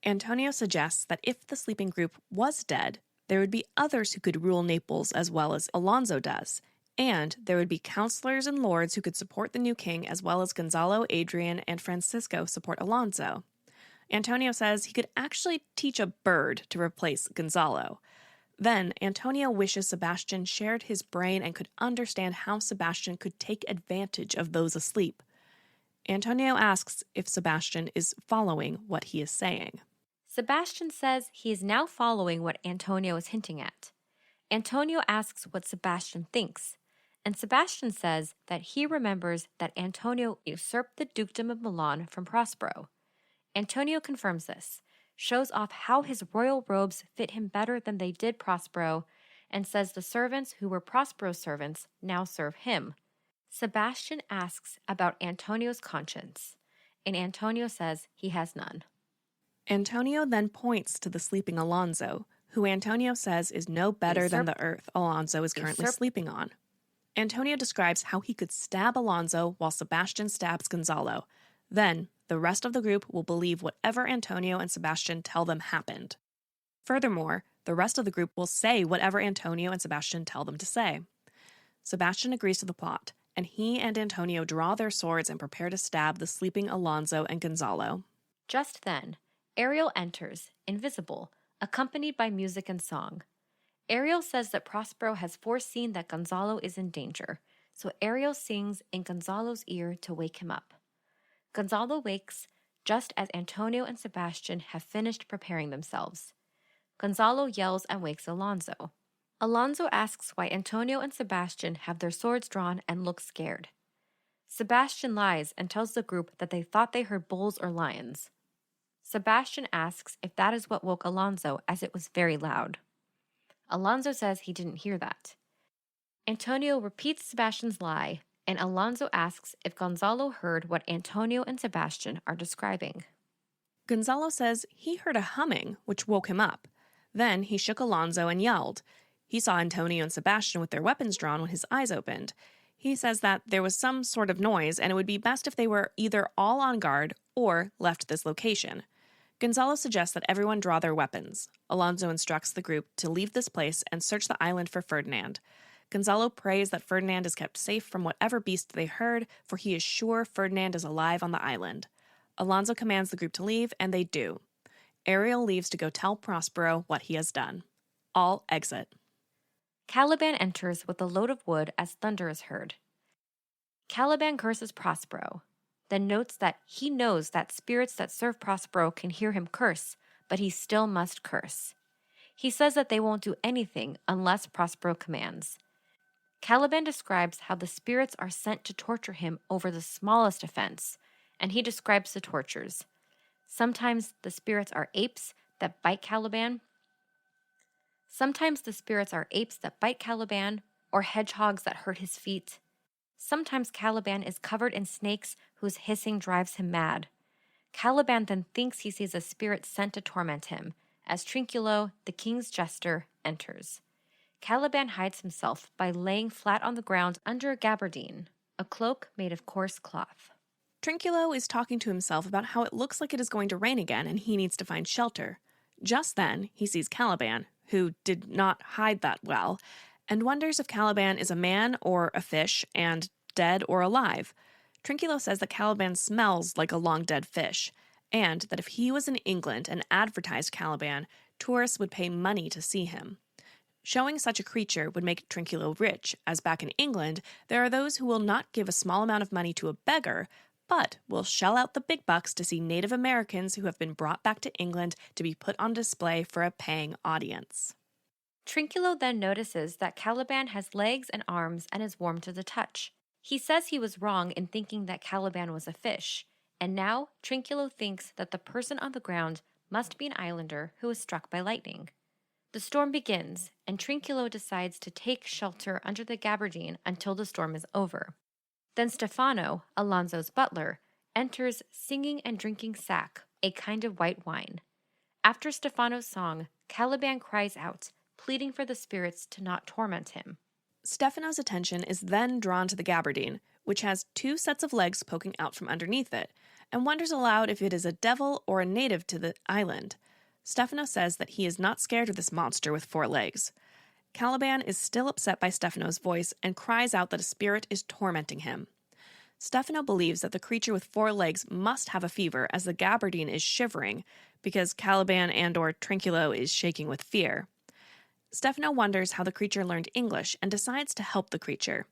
Antonio suggests that if the sleeping group was dead, there would be others who could rule Naples as well as Alonso does, and there would be counselors and lords who could support the new king as well as Gonzalo, Adrian, and Francisco support Alonso. Antonio says he could actually teach a bird to replace Gonzalo. Then, Antonio wishes Sebastian shared his brain and could understand how Sebastian could take advantage of those asleep. Antonio asks if Sebastian is following what he is saying. Sebastian says he is now following what Antonio is hinting at. Antonio asks what Sebastian thinks, and Sebastian says that he remembers that Antonio usurped the dukedom of Milan from Prospero. Antonio confirms this, shows off how his royal robes fit him better than they did Prospero, and says the servants who were Prospero's servants now serve him. Sebastian asks about Antonio's conscience, and Antonio says he has none. Antonio then points to the sleeping Alonso, who Antonio says is no better than the earth Alonso is currently sleeping on. Antonio describes how he could stab Alonso while Sebastian stabs Gonzalo. Then, the rest of the group will believe whatever Antonio and Sebastian tell them happened. Furthermore, the rest of the group will say whatever Antonio and Sebastian tell them to say. Sebastian agrees to the plot, and he and Antonio draw their swords and prepare to stab the sleeping Alonso and Gonzalo. Just then, Ariel enters, invisible, accompanied by music and song. Ariel says that Prospero has foreseen that Gonzalo is in danger, so Ariel sings in Gonzalo's ear to wake him up. Gonzalo wakes just as Antonio and Sebastian have finished preparing themselves. Gonzalo yells and wakes Alonso. Alonso asks why Antonio and Sebastian have their swords drawn and look scared. Sebastian lies and tells the group that they thought they heard bulls or lions. Sebastian asks if that is what woke Alonso, as it was very loud. Alonso says he didn't hear that. Antonio repeats Sebastian's lie, and Alonso asks if Gonzalo heard what Antonio and Sebastian are describing. Gonzalo says he heard a humming, which woke him up. Then he shook Alonso and yelled. He saw Antonio and Sebastian with their weapons drawn when his eyes opened. He says that there was some sort of noise and it would be best if they were either all on guard or left this location. Gonzalo suggests that everyone draw their weapons. Alonso instructs the group to leave this place and search the island for Ferdinand. Gonzalo prays that Ferdinand is kept safe from whatever beast they heard, for he is sure Ferdinand is alive on the island. Alonso commands the group to leave, and they do. Ariel leaves to go tell Prospero what he has done. All exit. Caliban enters with a load of wood as thunder is heard. Caliban curses Prospero, then notes that he knows that spirits that serve Prospero can hear him curse, but he still must curse. He says that they won't do anything unless Prospero commands. Caliban describes how the spirits are sent to torture him over the smallest offense, and he describes the tortures. Sometimes the spirits are apes that bite Caliban. Or hedgehogs that hurt his feet. Sometimes Caliban is covered in snakes whose hissing drives him mad. Caliban then thinks he sees a spirit sent to torment him, as Trinculo, the king's jester, enters. Caliban hides himself by laying flat on the ground under a gabardine, a cloak made of coarse cloth. Trinculo is talking to himself about how it looks like it is going to rain again and he needs to find shelter. Just then, he sees Caliban, who did not hide that well, and wonders if Caliban is a man or a fish and dead or alive. Trinculo says that Caliban smells like a long-dead fish, and that if he was in England and advertised Caliban, tourists would pay money to see him. Showing such a creature would make Trinculo rich, as back in England, there are those who will not give a small amount of money to a beggar, but will shell out the big bucks to see Native Americans who have been brought back to England to be put on display for a paying audience. Trinculo then notices that Caliban has legs and arms and is warm to the touch. He says he was wrong in thinking that Caliban was a fish, and now Trinculo thinks that the person on the ground must be an islander who was struck by lightning. The storm begins, and Trinculo decides to take shelter under the gabardine until the storm is over. Then Stefano, Alonso's butler, enters singing and drinking sack, a kind of white wine. After Stefano's song, Caliban cries out, pleading for the spirits to not torment him. Stefano's attention is then drawn to the gabardine, which has two sets of legs poking out from underneath it, and wonders aloud if it is a devil or a native to the island. Stefano says that he is not scared of this monster with 4 legs. Caliban is still upset by Stefano's voice and cries out that a spirit is tormenting him. Stefano believes that the creature with 4 legs must have a fever as the gabardine is shivering because Caliban and/or Trinculo is shaking with fear. Stefano wonders how the creature learned English and decides to help the creature.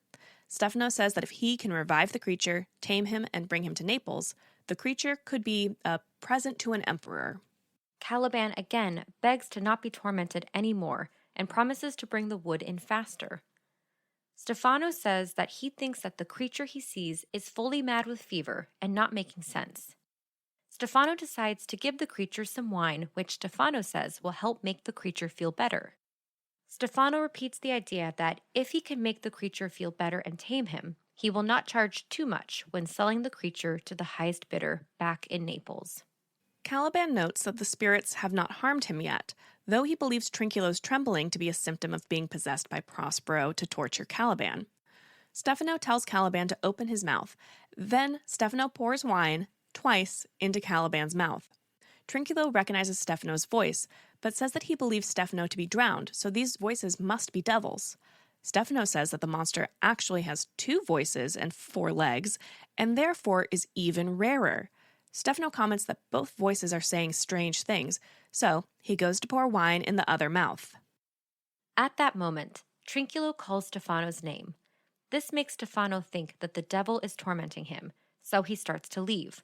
Stefano says that if he can revive the creature, tame him, and bring him to Naples, the creature could be a present to an emperor. Caliban again begs to not be tormented anymore and promises to bring the wood in faster. Stefano says that he thinks that the creature he sees is fully mad with fever and not making sense. Stefano decides to give the creature some wine, which Stefano says will help make the creature feel better. Stefano repeats the idea that if he can make the creature feel better and tame him, he will not charge too much when selling the creature to the highest bidder back in Naples. Caliban notes that the spirits have not harmed him yet, though he believes Trinculo's trembling to be a symptom of being possessed by Prospero to torture Caliban. Stefano tells Caliban to open his mouth. Then Stefano pours wine, twice, into Caliban's mouth. Trinculo recognizes Stefano's voice, but says that he believes Stefano to be drowned, so these voices must be devils. Stefano says that the monster actually has 2 voices and 4 legs, and therefore is even rarer. Stefano comments that both voices are saying strange things, so he goes to pour wine in the other mouth. At that moment, Trinculo calls Stefano's name. This makes Stefano think that the devil is tormenting him, so he starts to leave.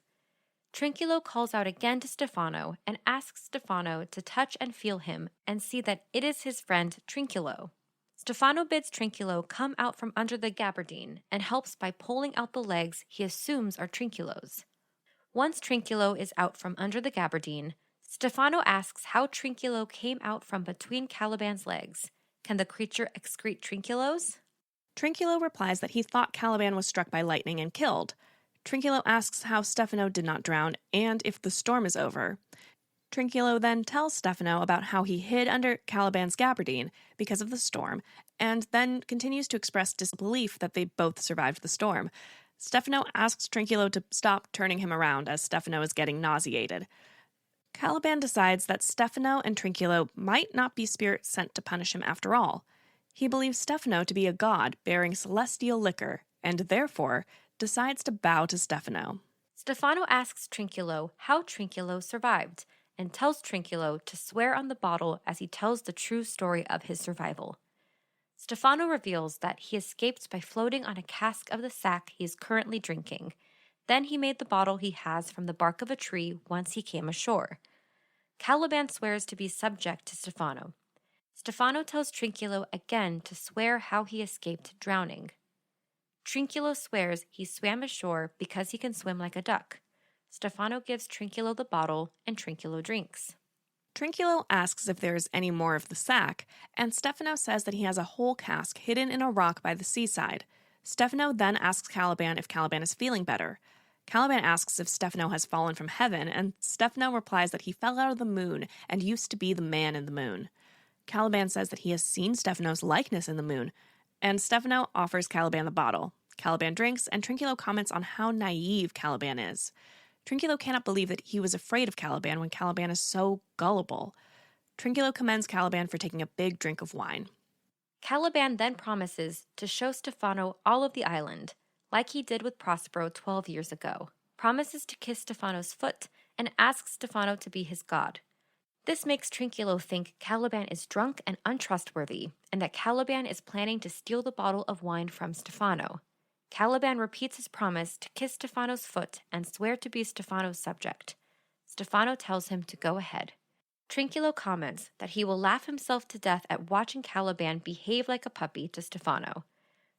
Trinculo calls out again to Stefano and asks Stefano to touch and feel him and see that it is his friend Trinculo. Stefano bids Trinculo come out from under the gabardine and helps by pulling out the legs he assumes are Trinculo's. Once Trinculo is out from under the gabardine, Stefano asks how Trinculo came out from between Caliban's legs. Can the creature excrete Trinculos? Trinculo replies that he thought Caliban was struck by lightning and killed. Trinculo asks how Stefano did not drown and if the storm is over. Trinculo then tells Stefano about how he hid under Caliban's gabardine because of the storm, and then continues to express disbelief that they both survived the storm. Stefano asks Trinculo to stop turning him around as Stefano is getting nauseated. Caliban decides that Stefano and Trinculo might not be spirits sent to punish him after all. He believes Stefano to be a god bearing celestial liquor, and therefore decides to bow to Stefano. Stefano asks Trinculo how Trinculo survived, and tells Trinculo to swear on the bottle as he tells the true story of his survival. Stefano reveals that he escaped by floating on a cask of the sack he is currently drinking. Then he made the bottle he has from the bark of a tree once he came ashore. Caliban swears to be subject to Stefano. Stefano tells Trinculo again to swear how he escaped drowning. Trinculo swears he swam ashore because he can swim like a duck. Stefano gives Trinculo the bottle, and Trinculo drinks. Trinculo asks if there is any more of the sack, and Stefano says that he has a whole cask hidden in a rock by the seaside. Stefano then asks Caliban if Caliban is feeling better. Caliban asks if Stefano has fallen from heaven, and Stefano replies that he fell out of the moon and used to be the man in the moon. Caliban says that he has seen Stefano's likeness in the moon, and Stefano offers Caliban the bottle. Caliban drinks, and Trinculo comments on how naive Caliban is. Trinculo cannot believe that he was afraid of Caliban when Caliban is so gullible. Trinculo commends Caliban for taking a big drink of wine. Caliban then promises to show Stefano all of the island, like he did with Prospero 12 years ago, promises to kiss Stefano's foot, and asks Stefano to be his god. This makes Trinculo think Caliban is drunk and untrustworthy, and that Caliban is planning to steal the bottle of wine from Stefano. Caliban repeats his promise to kiss Stefano's foot and swear to be Stefano's subject. Stefano tells him to go ahead. Trinculo comments that he will laugh himself to death at watching Caliban behave like a puppy to Stefano.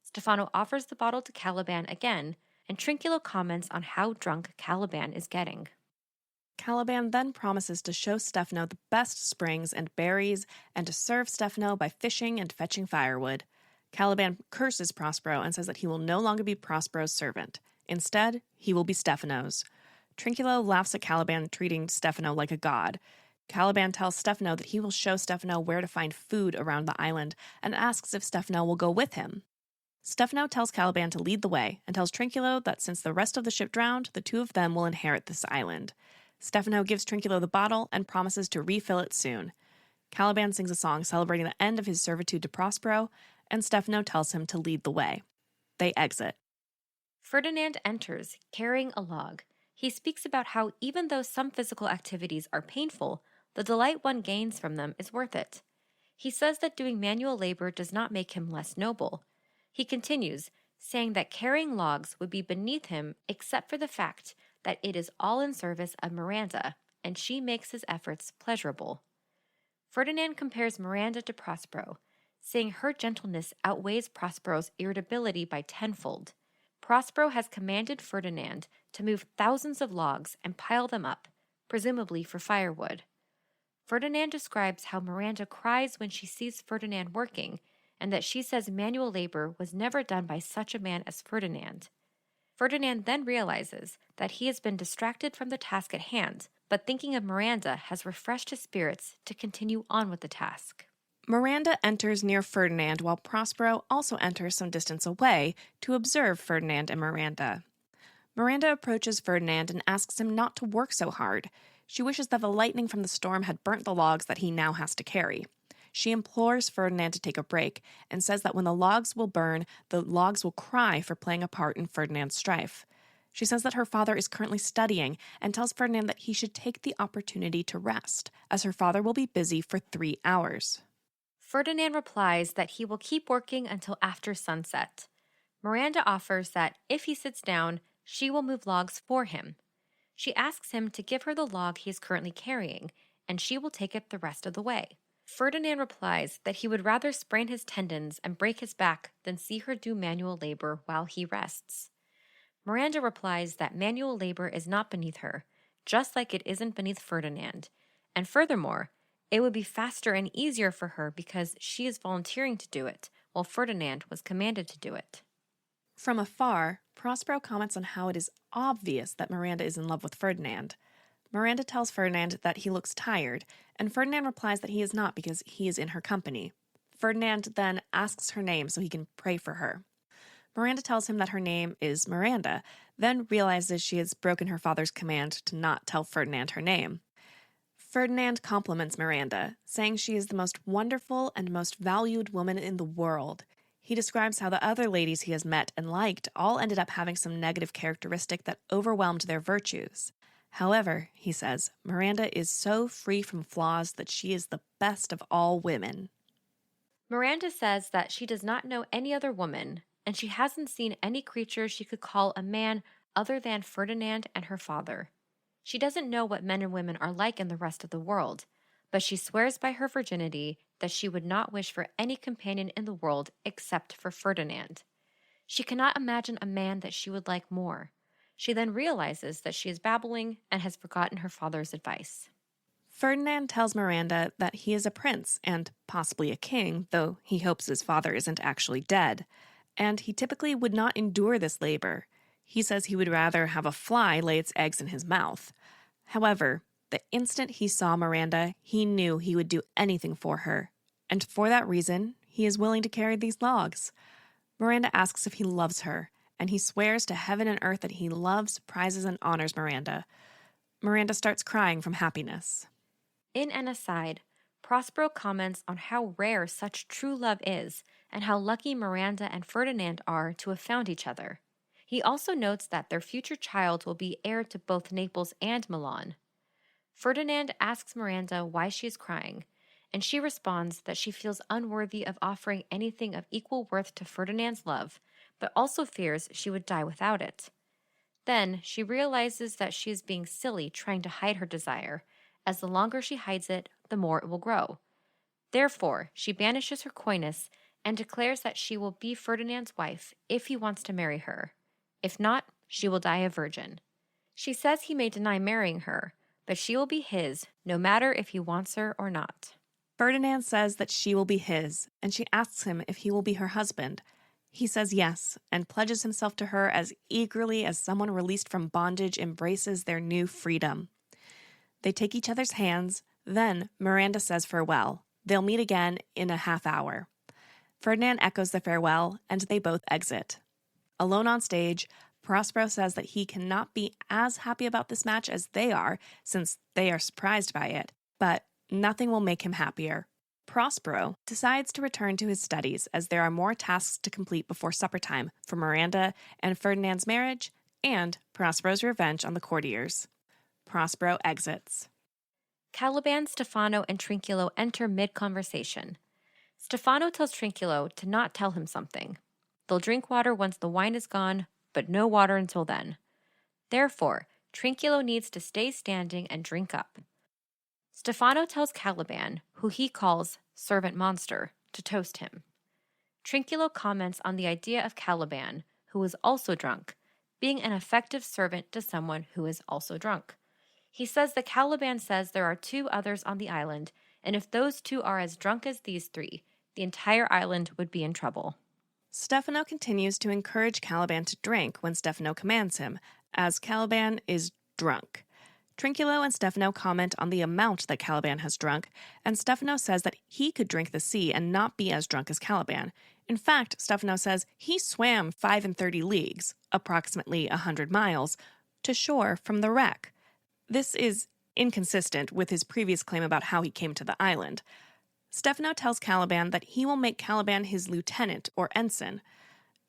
Stefano offers the bottle to Caliban again, and Trinculo comments on how drunk Caliban is getting. Caliban then promises to show Stefano the best springs and berries and to serve Stefano by fishing and fetching firewood. Caliban curses Prospero and says that he will no longer be Prospero's servant. Instead, he will be Stefano's. Trinculo laughs at Caliban treating Stefano like a god. Caliban tells Stefano that he will show Stefano where to find food around the island and asks if Stefano will go with him. Stefano tells Caliban to lead the way and tells Trinculo that since the rest of the ship drowned, the two of them will inherit this island. Stefano gives Trinculo the bottle and promises to refill it soon. Caliban sings a song celebrating the end of his servitude to Prospero, and Stefano tells him to lead the way. They exit. Ferdinand enters, carrying a log. He speaks about how even though some physical activities are painful, the delight one gains from them is worth it. He says that doing manual labor does not make him less noble. He continues, saying that carrying logs would be beneath him except for the fact that it is all in service of Miranda, and she makes his efforts pleasurable. Ferdinand compares Miranda to Prospero, saying her gentleness outweighs Prospero's irritability by tenfold. Prospero has commanded Ferdinand to move thousands of logs and pile them up, presumably for firewood. Ferdinand describes how Miranda cries when she sees Ferdinand working, and that she says manual labor was never done by such a man as Ferdinand. Ferdinand then realizes that he has been distracted from the task at hand, but thinking of Miranda has refreshed his spirits to continue on with the task. Miranda enters near Ferdinand while Prospero also enters some distance away to observe Ferdinand and Miranda. Miranda approaches Ferdinand and asks him not to work so hard. She wishes that the lightning from the storm had burnt the logs that he now has to carry. She implores Ferdinand to take a break and says that when the logs will burn, the logs will cry for playing a part in Ferdinand's strife. She says that her father is currently studying and tells Ferdinand that he should take the opportunity to rest, as her father will be busy for 3 hours. Ferdinand replies that he will keep working until after sunset. Miranda offers that if he sits down, she will move logs for him. She asks him to give her the log he is currently carrying, and she will take it the rest of the way. Ferdinand replies that he would rather sprain his tendons and break his back than see her do manual labor while he rests. Miranda replies that manual labor is not beneath her, just like it isn't beneath Ferdinand, and furthermore, it would be faster and easier for her because she is volunteering to do it, while Ferdinand was commanded to do it. From afar, Prospero comments on how it is obvious that Miranda is in love with Ferdinand. Miranda tells Ferdinand that he looks tired, and Ferdinand replies that he is not because he is in her company. Ferdinand then asks her name so he can pray for her. Miranda tells him that her name is Miranda, then realizes she has broken her father's command to not tell Ferdinand her name. Ferdinand compliments Miranda, saying she is the most wonderful and most valued woman in the world. He describes how the other ladies he has met and liked all ended up having some negative characteristic that overwhelmed their virtues. However, he says, Miranda is so free from flaws that she is the best of all women. Miranda says that she does not know any other woman, and she hasn't seen any creature she could call a man other than Ferdinand and her father. She doesn't know what men and women are like in the rest of the world, but she swears by her virginity that she would not wish for any companion in the world except for Ferdinand. She cannot imagine a man that she would like more. She then realizes that she is babbling and has forgotten her father's advice. Ferdinand tells Miranda that he is a prince and possibly a king, though he hopes his father isn't actually dead, and he typically would not endure this labor. He says he would rather have a fly lay its eggs in his mouth. However, the instant he saw Miranda, he knew he would do anything for her, and for that reason, he is willing to carry these logs. Miranda asks if he loves her, and he swears to heaven and earth that he loves, prizes, and honors Miranda. Miranda starts crying from happiness. In an aside, Prospero comments on how rare such true love is and how lucky Miranda and Ferdinand are to have found each other. He also notes that their future child will be heir to both Naples and Milan. Ferdinand asks Miranda why she is crying, and she responds that she feels unworthy of offering anything of equal worth to Ferdinand's love, but also fears she would die without it. Then she realizes that she is being silly trying to hide her desire, as the longer she hides it, the more it will grow. Therefore, she banishes her coyness and declares that she will be Ferdinand's wife if he wants to marry her. If not, she will die a virgin. She says he may deny marrying her, but she will be his, no matter if he wants her or not. Ferdinand says that she will be his, and she asks him if he will be her husband. He says yes, and pledges himself to her as eagerly as someone released from bondage embraces their new freedom. They take each other's hands, then Miranda says farewell. They'll meet again in a half hour. Ferdinand echoes the farewell, and they both exit. Alone on stage, Prospero says that he cannot be as happy about this match as they are, since they are surprised by it, but nothing will make him happier. Prospero decides to return to his studies as there are more tasks to complete before supper time for Miranda and Ferdinand's marriage and Prospero's revenge on the courtiers. Prospero exits. Caliban, Stefano, and Trinculo enter mid-conversation. Stefano tells Trinculo to not tell him something. They'll drink water once the wine is gone, but no water until then. Therefore, Trinculo needs to stay standing and drink up. Stefano tells Caliban, who he calls servant monster, to toast him. Trinculo comments on the idea of Caliban, who is also drunk, being an effective servant to someone who is also drunk. He says that Caliban says there are 2 others on the island, and if those 2 are as drunk as these 3, the entire island would be in trouble. Stefano continues to encourage Caliban to drink when Stefano commands him, as Caliban is drunk. Trinculo and Stefano comment on the amount that Caliban has drunk, and Stefano says that he could drink the sea and not be as drunk as Caliban. In fact, Stefano says he swam 35 leagues, approximately 100 miles, to shore from the wreck. This is inconsistent with his previous claim about how he came to the island. Stefano tells Caliban that he will make Caliban his lieutenant or ensign.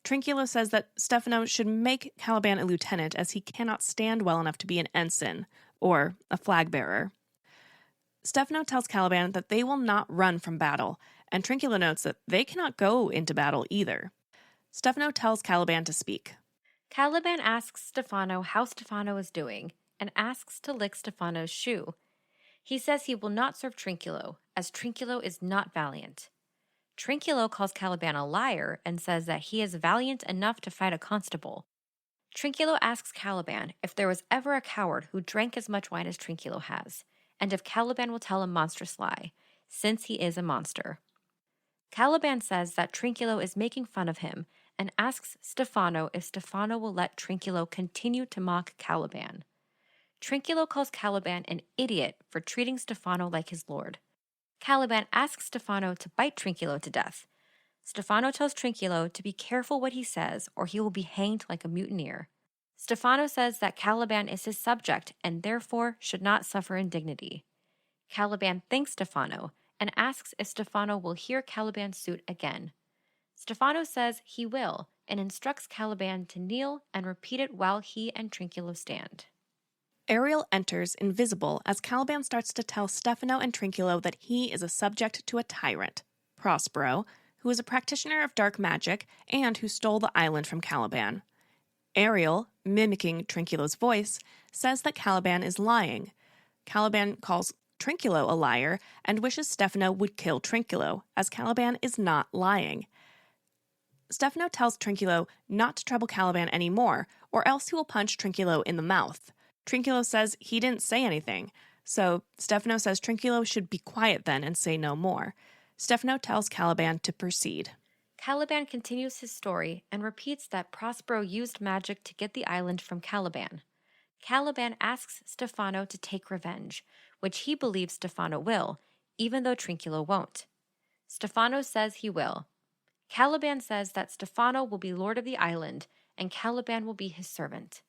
Trinculo says that Stefano should make Caliban a lieutenant as he cannot stand well enough to be an ensign, or a flag bearer. Stefano tells Caliban that they will not run from battle, and Trinculo notes that they cannot go into battle either. Stefano tells Caliban to speak. Caliban asks Stefano how Stefano is doing, and asks to lick Stefano's shoe. He says he will not serve Trinculo, as Trinculo is not valiant. Trinculo calls Caliban a liar and says that he is valiant enough to fight a constable. Trinculo asks Caliban if there was ever a coward who drank as much wine as Trinculo has, and if Caliban will tell a monstrous lie, since he is a monster. Caliban says that Trinculo is making fun of him and asks Stefano if Stefano will let Trinculo continue to mock Caliban. Trinculo calls Caliban an idiot for treating Stefano like his lord. Caliban asks Stefano to bite Trinculo to death. Stefano tells Trinculo to be careful what he says or he will be hanged like a mutineer. Stefano says that Caliban is his subject and therefore should not suffer indignity. Caliban thanks Stefano and asks if Stefano will hear Caliban's suit again. Stefano says he will and instructs Caliban to kneel and repeat it while he and Trinculo stand. Ariel enters invisible as Caliban starts to tell Stefano and Trinculo that he is a subject to a tyrant, Prospero, who is a practitioner of dark magic and who stole the island from Caliban. Ariel, mimicking Trinculo's voice, says that Caliban is lying. Caliban calls Trinculo a liar and wishes Stefano would kill Trinculo, as Caliban is not lying. Stefano tells Trinculo not to trouble Caliban anymore, or else he will punch Trinculo in the mouth. Trinculo says he didn't say anything, so Stefano says Trinculo should be quiet then and say no more. Stefano tells Caliban to proceed. Caliban continues his story and repeats that Prospero used magic to get the island from Caliban. Caliban asks Stefano to take revenge, which he believes Stefano will, even though Trinculo won't. Stefano says he will. Caliban says that Stefano will be lord of the island and Caliban will be his servant.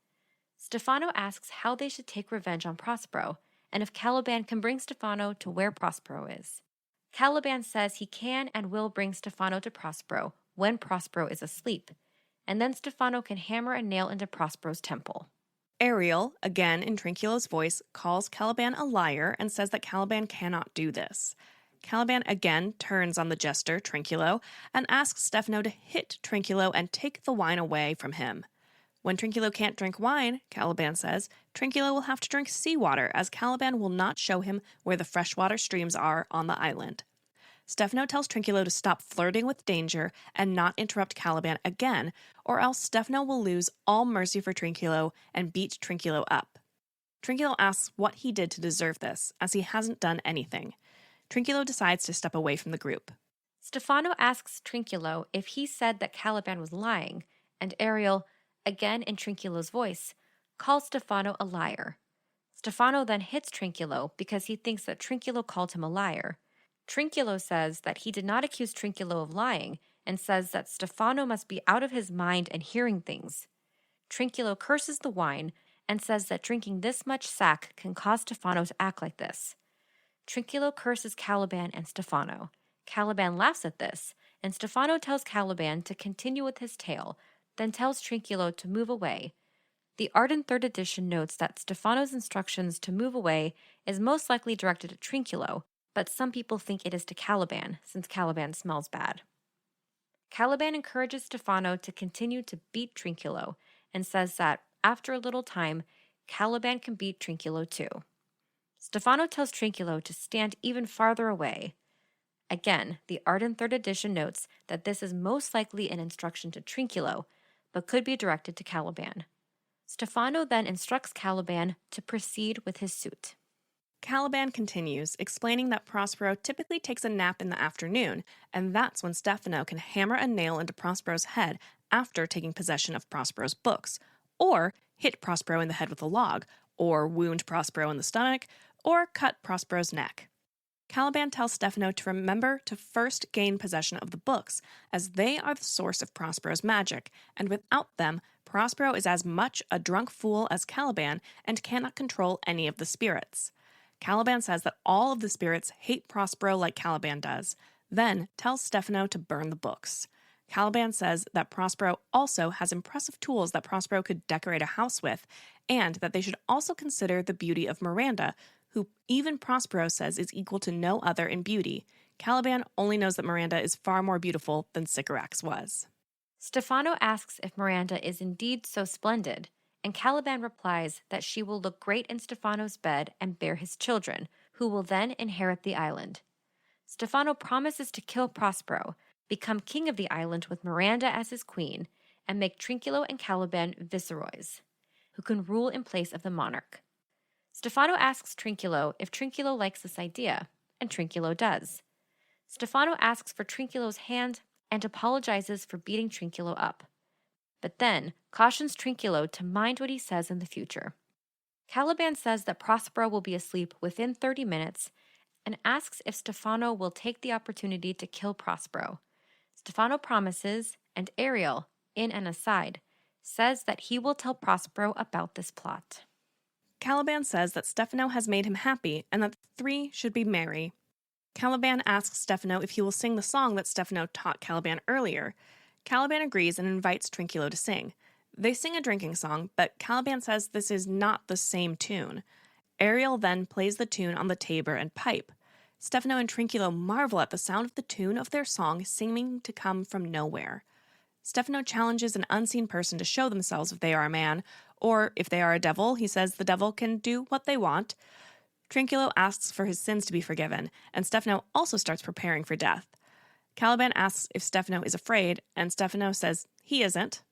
Stefano asks how they should take revenge on Prospero, and if Caliban can bring Stefano to where Prospero is. Caliban says he can and will bring Stefano to Prospero when Prospero is asleep, and then Stefano can hammer a nail into Prospero's temple. Ariel, again in Trinculo's voice, calls Caliban a liar and says that Caliban cannot do this. Caliban again turns on the jester, Trinculo, and asks Stefano to hit Trinculo and take the wine away from him. When Trinculo can't drink wine, Caliban says, Trinculo will have to drink seawater, as Caliban will not show him where the freshwater streams are on the island. Stefano tells Trinculo to stop flirting with danger and not interrupt Caliban again, or else Stefano will lose all mercy for Trinculo and beat Trinculo up. Trinculo asks what he did to deserve this, as he hasn't done anything. Trinculo decides to step away from the group. Stefano asks Trinculo if he said that Caliban was lying, and Ariel, again in Trinculo's voice, calls Stefano a liar. Stefano then hits Trinculo because he thinks that Trinculo called him a liar. Trinculo says that he did not accuse Trinculo of lying and says that Stefano must be out of his mind and hearing things. Trinculo curses the wine and says that drinking this much sack can cause Stefano to act like this. Trinculo curses Caliban and Stefano. Caliban laughs at this, and Stefano tells Caliban to continue with his tale, then tells Trinculo to move away. The Arden 3rd edition notes that Stefano's instructions to move away is most likely directed at Trinculo, but some people think it is to Caliban, since Caliban smells bad. Caliban encourages Stefano to continue to beat Trinculo, and says that, after a little time, Caliban can beat Trinculo too. Stefano tells Trinculo to stand even farther away. Again, the Arden 3rd edition notes that this is most likely an instruction to Trinculo, but could be directed to Caliban. Stefano then instructs Caliban to proceed with his suit. Caliban continues, explaining that Prospero typically takes a nap in the afternoon, and that's when Stefano can hammer a nail into Prospero's head after taking possession of Prospero's books, or hit Prospero in the head with a log, or wound Prospero in the stomach, or cut Prospero's neck. Caliban tells Stefano to remember to first gain possession of the books, as they are the source of Prospero's magic, and without them, Prospero is as much a drunk fool as Caliban and cannot control any of the spirits. Caliban says that all of the spirits hate Prospero like Caliban does, then tells Stefano to burn the books. Caliban says that Prospero also has impressive tools that Prospero could decorate a house with, and that they should also consider the beauty of Miranda, who even Prospero says is equal to no other in beauty. Caliban only knows that Miranda is far more beautiful than Sycorax was. Stefano asks if Miranda is indeed so splendid, and Caliban replies that she will look great in Stefano's bed and bear his children, who will then inherit the island. Stefano promises to kill Prospero, become king of the island with Miranda as his queen, and make Trinculo and Caliban viceroys, who can rule in place of the monarch. Stefano asks Trinculo if Trinculo likes this idea, and Trinculo does. Stefano asks for Trinculo's hand and apologizes for beating Trinculo up, but then cautions Trinculo to mind what he says in the future. Caliban says that Prospero will be asleep within 30 minutes and asks if Stefano will take the opportunity to kill Prospero. Stefano promises, and Ariel, in an aside, says that he will tell Prospero about this plot. Caliban says that Stefano has made him happy and that the three should be merry. Caliban asks Stefano if he will sing the song that Stefano taught Caliban earlier. Caliban agrees and invites Trinculo to sing. They sing a drinking song, but Caliban says this is not the same tune. Ariel then plays the tune on the tabor and pipe. Stefano and Trinculo marvel at the sound of the tune of their song seeming to come from nowhere. Stefano challenges an unseen person to show themselves if they are a man, or if they are a devil, he says the devil can do what they want. Trinculo asks for his sins to be forgiven, and Stefano also starts preparing for death. Caliban asks if Stefano is afraid, and Stefano says he isn't.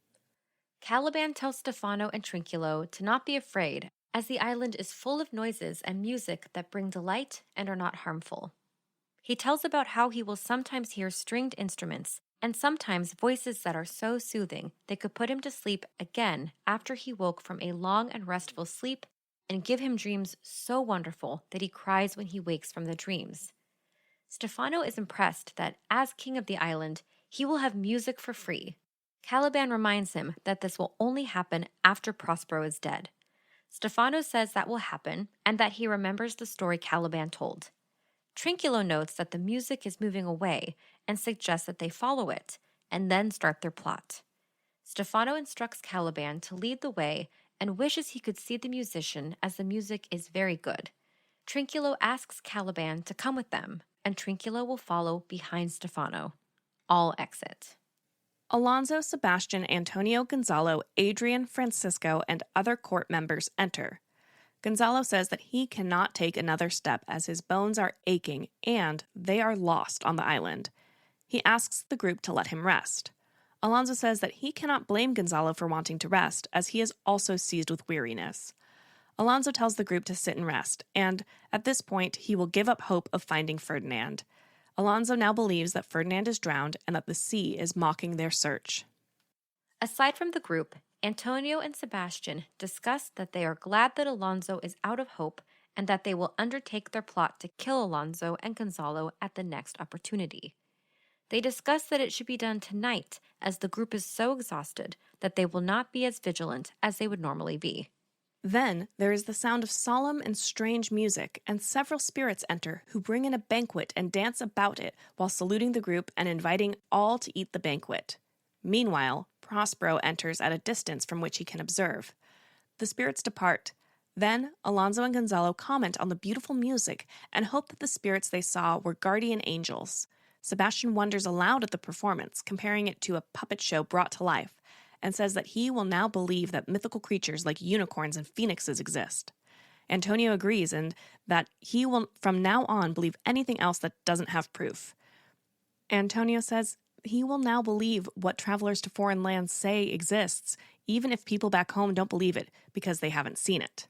Caliban tells Stefano and Trinculo to not be afraid, as the island is full of noises and music that bring delight and are not harmful. He tells about how he will sometimes hear stringed instruments, and sometimes voices that are so soothing they could put him to sleep again after he woke from a long and restful sleep, and give him dreams so wonderful that he cries when he wakes from the dreams. Stefano is impressed that, as king of the island, he will have music for free. Caliban reminds him that this will only happen after Prospero is dead. Stefano says that will happen, and that he remembers the story Caliban told. Trinculo notes that the music is moving away and suggests that they follow it, and then start their plot. Stefano instructs Caliban to lead the way and wishes he could see the musician, as the music is very good. Trinculo asks Caliban to come with them, and Trinculo will follow behind Stefano. All exit. Alonso, Sebastian, Antonio, Gonzalo, Adrian, Francisco, and other court members enter. Gonzalo says that he cannot take another step as his bones are aching and they are lost on the island. He asks the group to let him rest. Alonso says that he cannot blame Gonzalo for wanting to rest, as he is also seized with weariness. Alonso tells the group to sit and rest, and at this point he will give up hope of finding Ferdinand. Alonso now believes that Ferdinand is drowned and that the sea is mocking their search. Aside from the group, Antonio and Sebastian discuss that they are glad that Alonso is out of hope and that they will undertake their plot to kill Alonso and Gonzalo at the next opportunity. They discuss that it should be done tonight, as the group is so exhausted that they will not be as vigilant as they would normally be. Then there is the sound of solemn and strange music, and several spirits enter who bring in a banquet and dance about it while saluting the group and inviting all to eat the banquet. Meanwhile, Prospero enters at a distance from which he can observe. The spirits depart. Then Alonso and Gonzalo comment on the beautiful music and hope that the spirits they saw were guardian angels. Sebastian wonders aloud at the performance, comparing it to a puppet show brought to life, and says that he will now believe that mythical creatures like unicorns and phoenixes exist. Antonio agrees, and that he will from now on believe anything else that doesn't have proof. Antonio says he will now believe what travelers to foreign lands say exists, even if people back home don't believe it because they haven't seen it.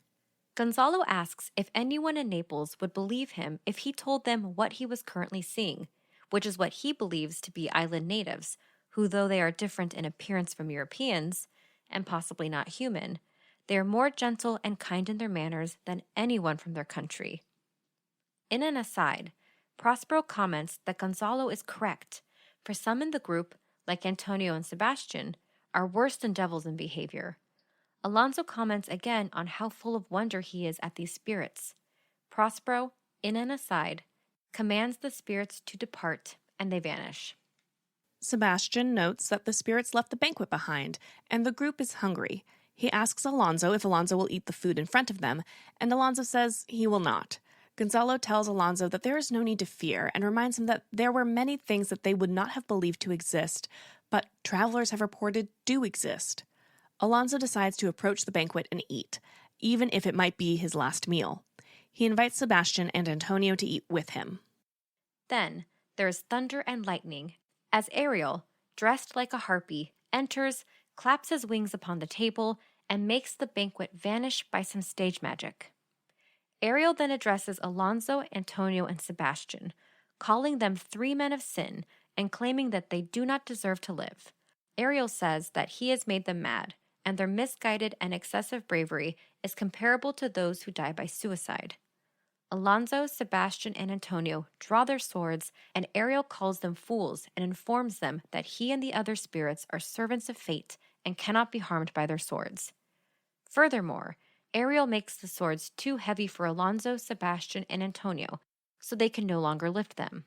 Gonzalo asks if anyone in Naples would believe him if he told them what he was currently seeing, which is what he believes to be island natives, who, though they are different in appearance from Europeans, and possibly not human, they are more gentle and kind in their manners than anyone from their country. In an aside, Prospero comments that Gonzalo is correct, for some in the group, like Antonio and Sebastian, are worse than devils in behavior. Alonso comments again on how full of wonder he is at these spirits. Prospero, in an aside, commands the spirits to depart, and they vanish. Sebastian notes that the spirits left the banquet behind, and the group is hungry. He asks Alonso if Alonso will eat the food in front of them, and Alonso says he will not. Gonzalo tells Alonso that there is no need to fear, and reminds him that there were many things that they would not have believed to exist, but travelers have reported do exist. Alonso decides to approach the banquet and eat, even if it might be his last meal. He invites Sebastian and Antonio to eat with him. Then there is thunder and lightning as Ariel, dressed like a harpy, enters, claps his wings upon the table, and makes the banquet vanish by some stage magic. Ariel then addresses Alonso, Antonio, and Sebastian, calling them 3 men of sin and claiming that they do not deserve to live. Ariel says that he has made them mad, and their misguided and excessive bravery is comparable to those who die by suicide. Alonso, Sebastian, and Antonio draw their swords, and Ariel calls them fools and informs them that he and the other spirits are servants of fate and cannot be harmed by their swords. Furthermore, Ariel makes the swords too heavy for Alonso, Sebastian, and Antonio, so they can no longer lift them.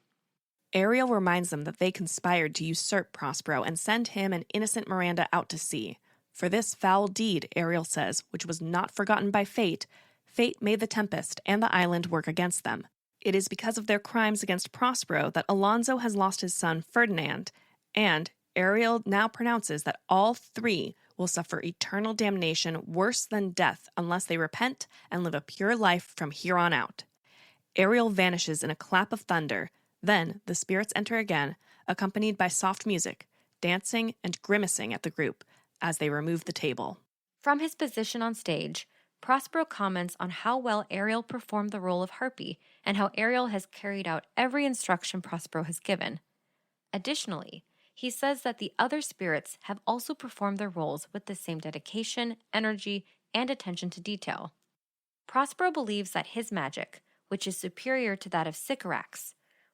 Ariel reminds them that they conspired to usurp Prospero and send him and innocent Miranda out to sea. For this foul deed, Ariel says, which was not forgotten by fate, fate made the Tempest and the island work against them. It is because of their crimes against Prospero that Alonso has lost his son Ferdinand, and Ariel now pronounces that all 3 will suffer eternal damnation worse than death unless they repent and live a pure life from here on out. Ariel vanishes in a clap of thunder. Then the spirits enter again, accompanied by soft music, dancing and grimacing at the group as they remove the table. From his position on stage, Prospero comments on how well Ariel performed the role of harpy and how Ariel has carried out every instruction Prospero has given. Additionally, he says that the other spirits have also performed their roles with the same dedication, energy, and attention to detail. Prospero believes that his magic, which is superior to that of Sycorax,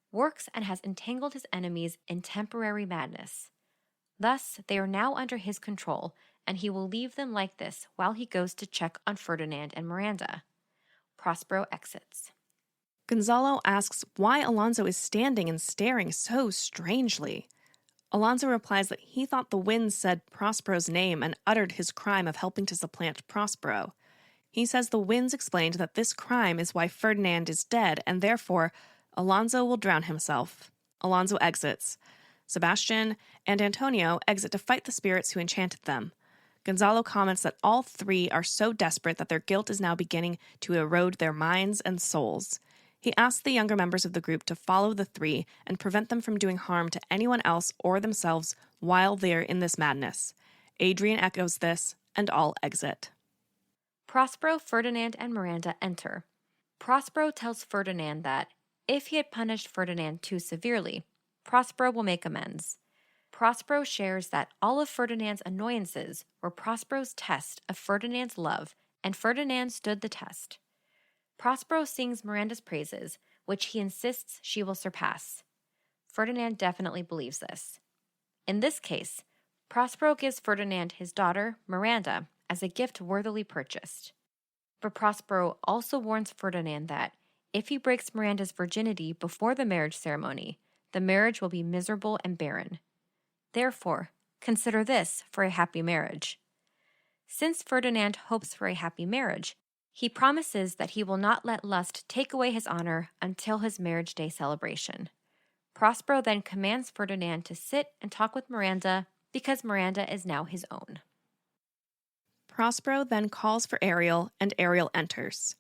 works and has entangled his enemies in temporary madness. Thus, they are now under his control, and he will leave them like this while he goes to check on Ferdinand and Miranda. Prospero exits. Gonzalo asks why Alonso is standing and staring so strangely. Alonso replies that he thought the winds said Prospero's name and uttered his crime of helping to supplant Prospero. He says the winds explained that this crime is why Ferdinand is dead, and therefore Alonso will drown himself. Alonso exits. Sebastian and Antonio exit to fight the spirits who enchanted them. Gonzalo comments that all 3 are so desperate that their guilt is now beginning to erode their minds and souls. He asks the younger members of the group to follow the 3 and prevent them from doing harm to anyone else or themselves while they're in this madness. Adrian echoes this, and all exit. Prospero, Ferdinand, and Miranda enter. Prospero tells Ferdinand that, if he had punished Ferdinand too severely, Prospero will make amends. Prospero shares that all of Ferdinand's annoyances were Prospero's test of Ferdinand's love, and Ferdinand stood the test. Prospero sings Miranda's praises, which he insists she will surpass. Ferdinand definitely believes this. In this case, Prospero gives Ferdinand his daughter, Miranda, as a gift worthily purchased. But Prospero also warns Ferdinand that, if he breaks Miranda's virginity before the marriage ceremony, the marriage will be miserable and barren. Therefore, consider this for a happy marriage. Since Ferdinand hopes for a happy marriage, he promises that he will not let lust take away his honor until his marriage day celebration. Prospero then commands Ferdinand to sit and talk with Miranda because Miranda is now his own. Prospero then calls for Ariel, and Ariel enters.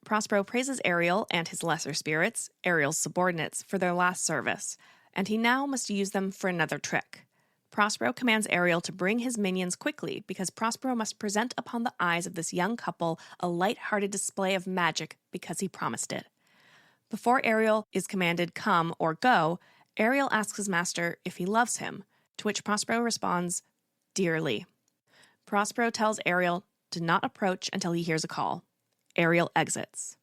Prospero praises Ariel and his lesser spirits, Ariel's subordinates, for their last service, and he now must use them for another trick. Prospero commands Ariel to bring his minions quickly because Prospero must present upon the eyes of this young couple a light-hearted display of magic because he promised it. Before Ariel is commanded come or go, Ariel asks his master if he loves him, to which Prospero responds, dearly. Prospero tells Ariel to not approach until he hears a call. Ariel exits.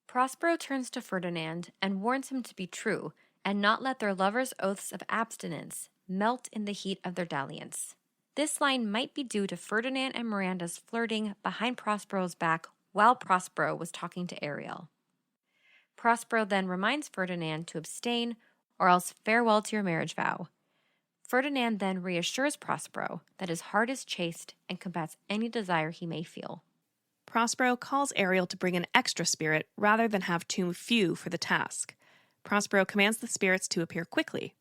Prospero turns to Ferdinand and warns him to be true and not let their lovers' oaths of abstinence melt in the heat of their dalliance. This line might be due to Ferdinand and Miranda's flirting behind Prospero's back while Prospero was talking to Ariel. Prospero then reminds Ferdinand to abstain or else farewell to your marriage vow. Ferdinand then reassures Prospero that his heart is chaste and combats any desire he may feel. Prospero calls Ariel to bring an extra spirit rather than have too few for the task. Prospero commands the spirits to appear quickly.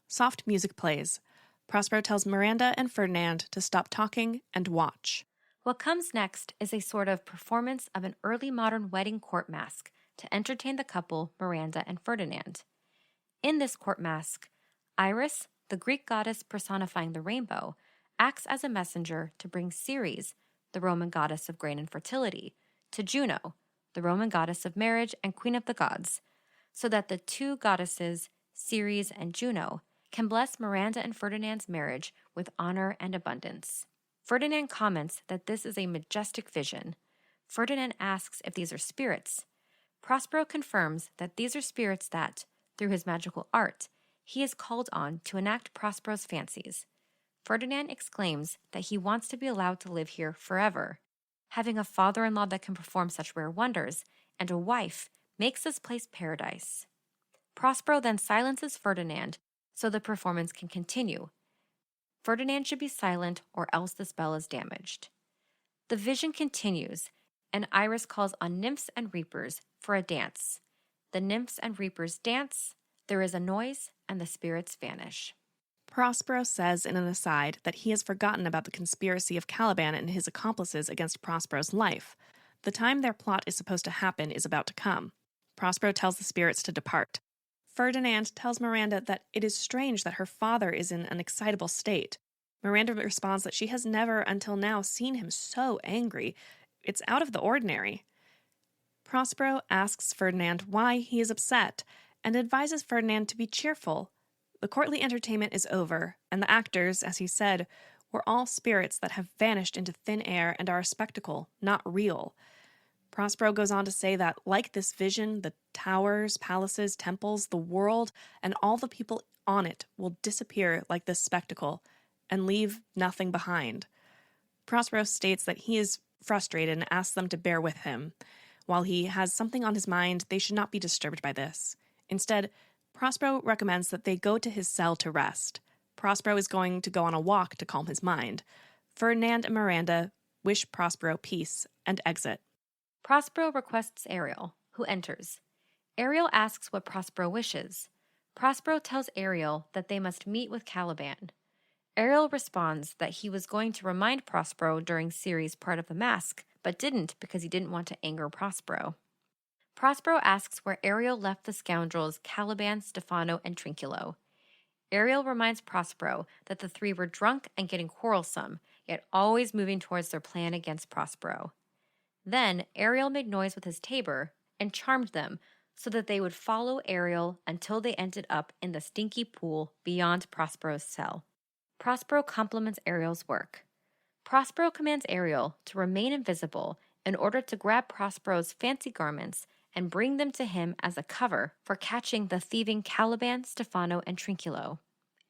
Soft music plays. Prospero tells Miranda and Ferdinand to stop talking and watch. What comes next is a sort of performance of an early modern wedding court masque to entertain the couple Miranda and Ferdinand. In this court masque, Iris, the Greek goddess personifying the rainbow, acts as a messenger to bring Ceres, the Roman goddess of grain and fertility, to Juno, the Roman goddess of marriage and queen of the gods, so that the two goddesses, Ceres and Juno, can bless Miranda and Ferdinand's marriage with honor and abundance. Ferdinand comments that this is a majestic vision. Ferdinand asks if these are spirits. Prospero confirms that these are spirits that, through his magical art, he is called on to enact Prospero's fancies. Ferdinand exclaims that he wants to be allowed to live here forever. Having a father-in-law that can perform such rare wonders, and a wife, makes this place paradise. Prospero then silences Ferdinand so the performance can continue. Ferdinand should be silent or else the spell is damaged. The vision continues, and Iris calls on nymphs and reapers for a dance. The nymphs and reapers dance, there is a noise, and the spirits vanish. Prospero says in an aside that he has forgotten about the conspiracy of Caliban and his accomplices against Prospero's life. The time their plot is supposed to happen is about to come. Prospero tells the spirits to depart. Ferdinand tells Miranda that it is strange that her father is in an excitable state. Miranda responds that she has never until now seen him so angry. It's out of the ordinary. Prospero asks Ferdinand why he is upset and advises Ferdinand to be cheerful. The courtly entertainment is over, and the actors, as he said, were all spirits that have vanished into thin air and are a spectacle, not real. Prospero goes on to say that, like this vision, the towers, palaces, temples, the world, and all the people on it will disappear like this spectacle and leave nothing behind. Prospero states that he is frustrated and asks them to bear with him. While he has something on his mind, they should not be disturbed by this. Instead, Prospero recommends that they go to his cell to rest. Prospero is going to go on a walk to calm his mind. Ferdinand and Miranda wish Prospero peace and exit. Prospero requests Ariel, who enters. Ariel asks what Prospero wishes. Prospero tells Ariel that they must meet with Caliban. Ariel responds that he was going to remind Prospero during Ceres' part of the masque, but didn't because he didn't want to anger Prospero. Prospero asks where Ariel left the scoundrels Caliban, Stefano, and Trinculo. Ariel reminds Prospero that the three were drunk and getting quarrelsome, yet always moving towards their plan against Prospero. Then Ariel made noise with his tabor and charmed them so that they would follow Ariel until they ended up in the stinky pool beyond Prospero's cell. Prospero compliments Ariel's work. Prospero commands Ariel to remain invisible in order to grab Prospero's fancy garments and bring them to him as a cover for catching the thieving Caliban, Stefano, and Trinculo.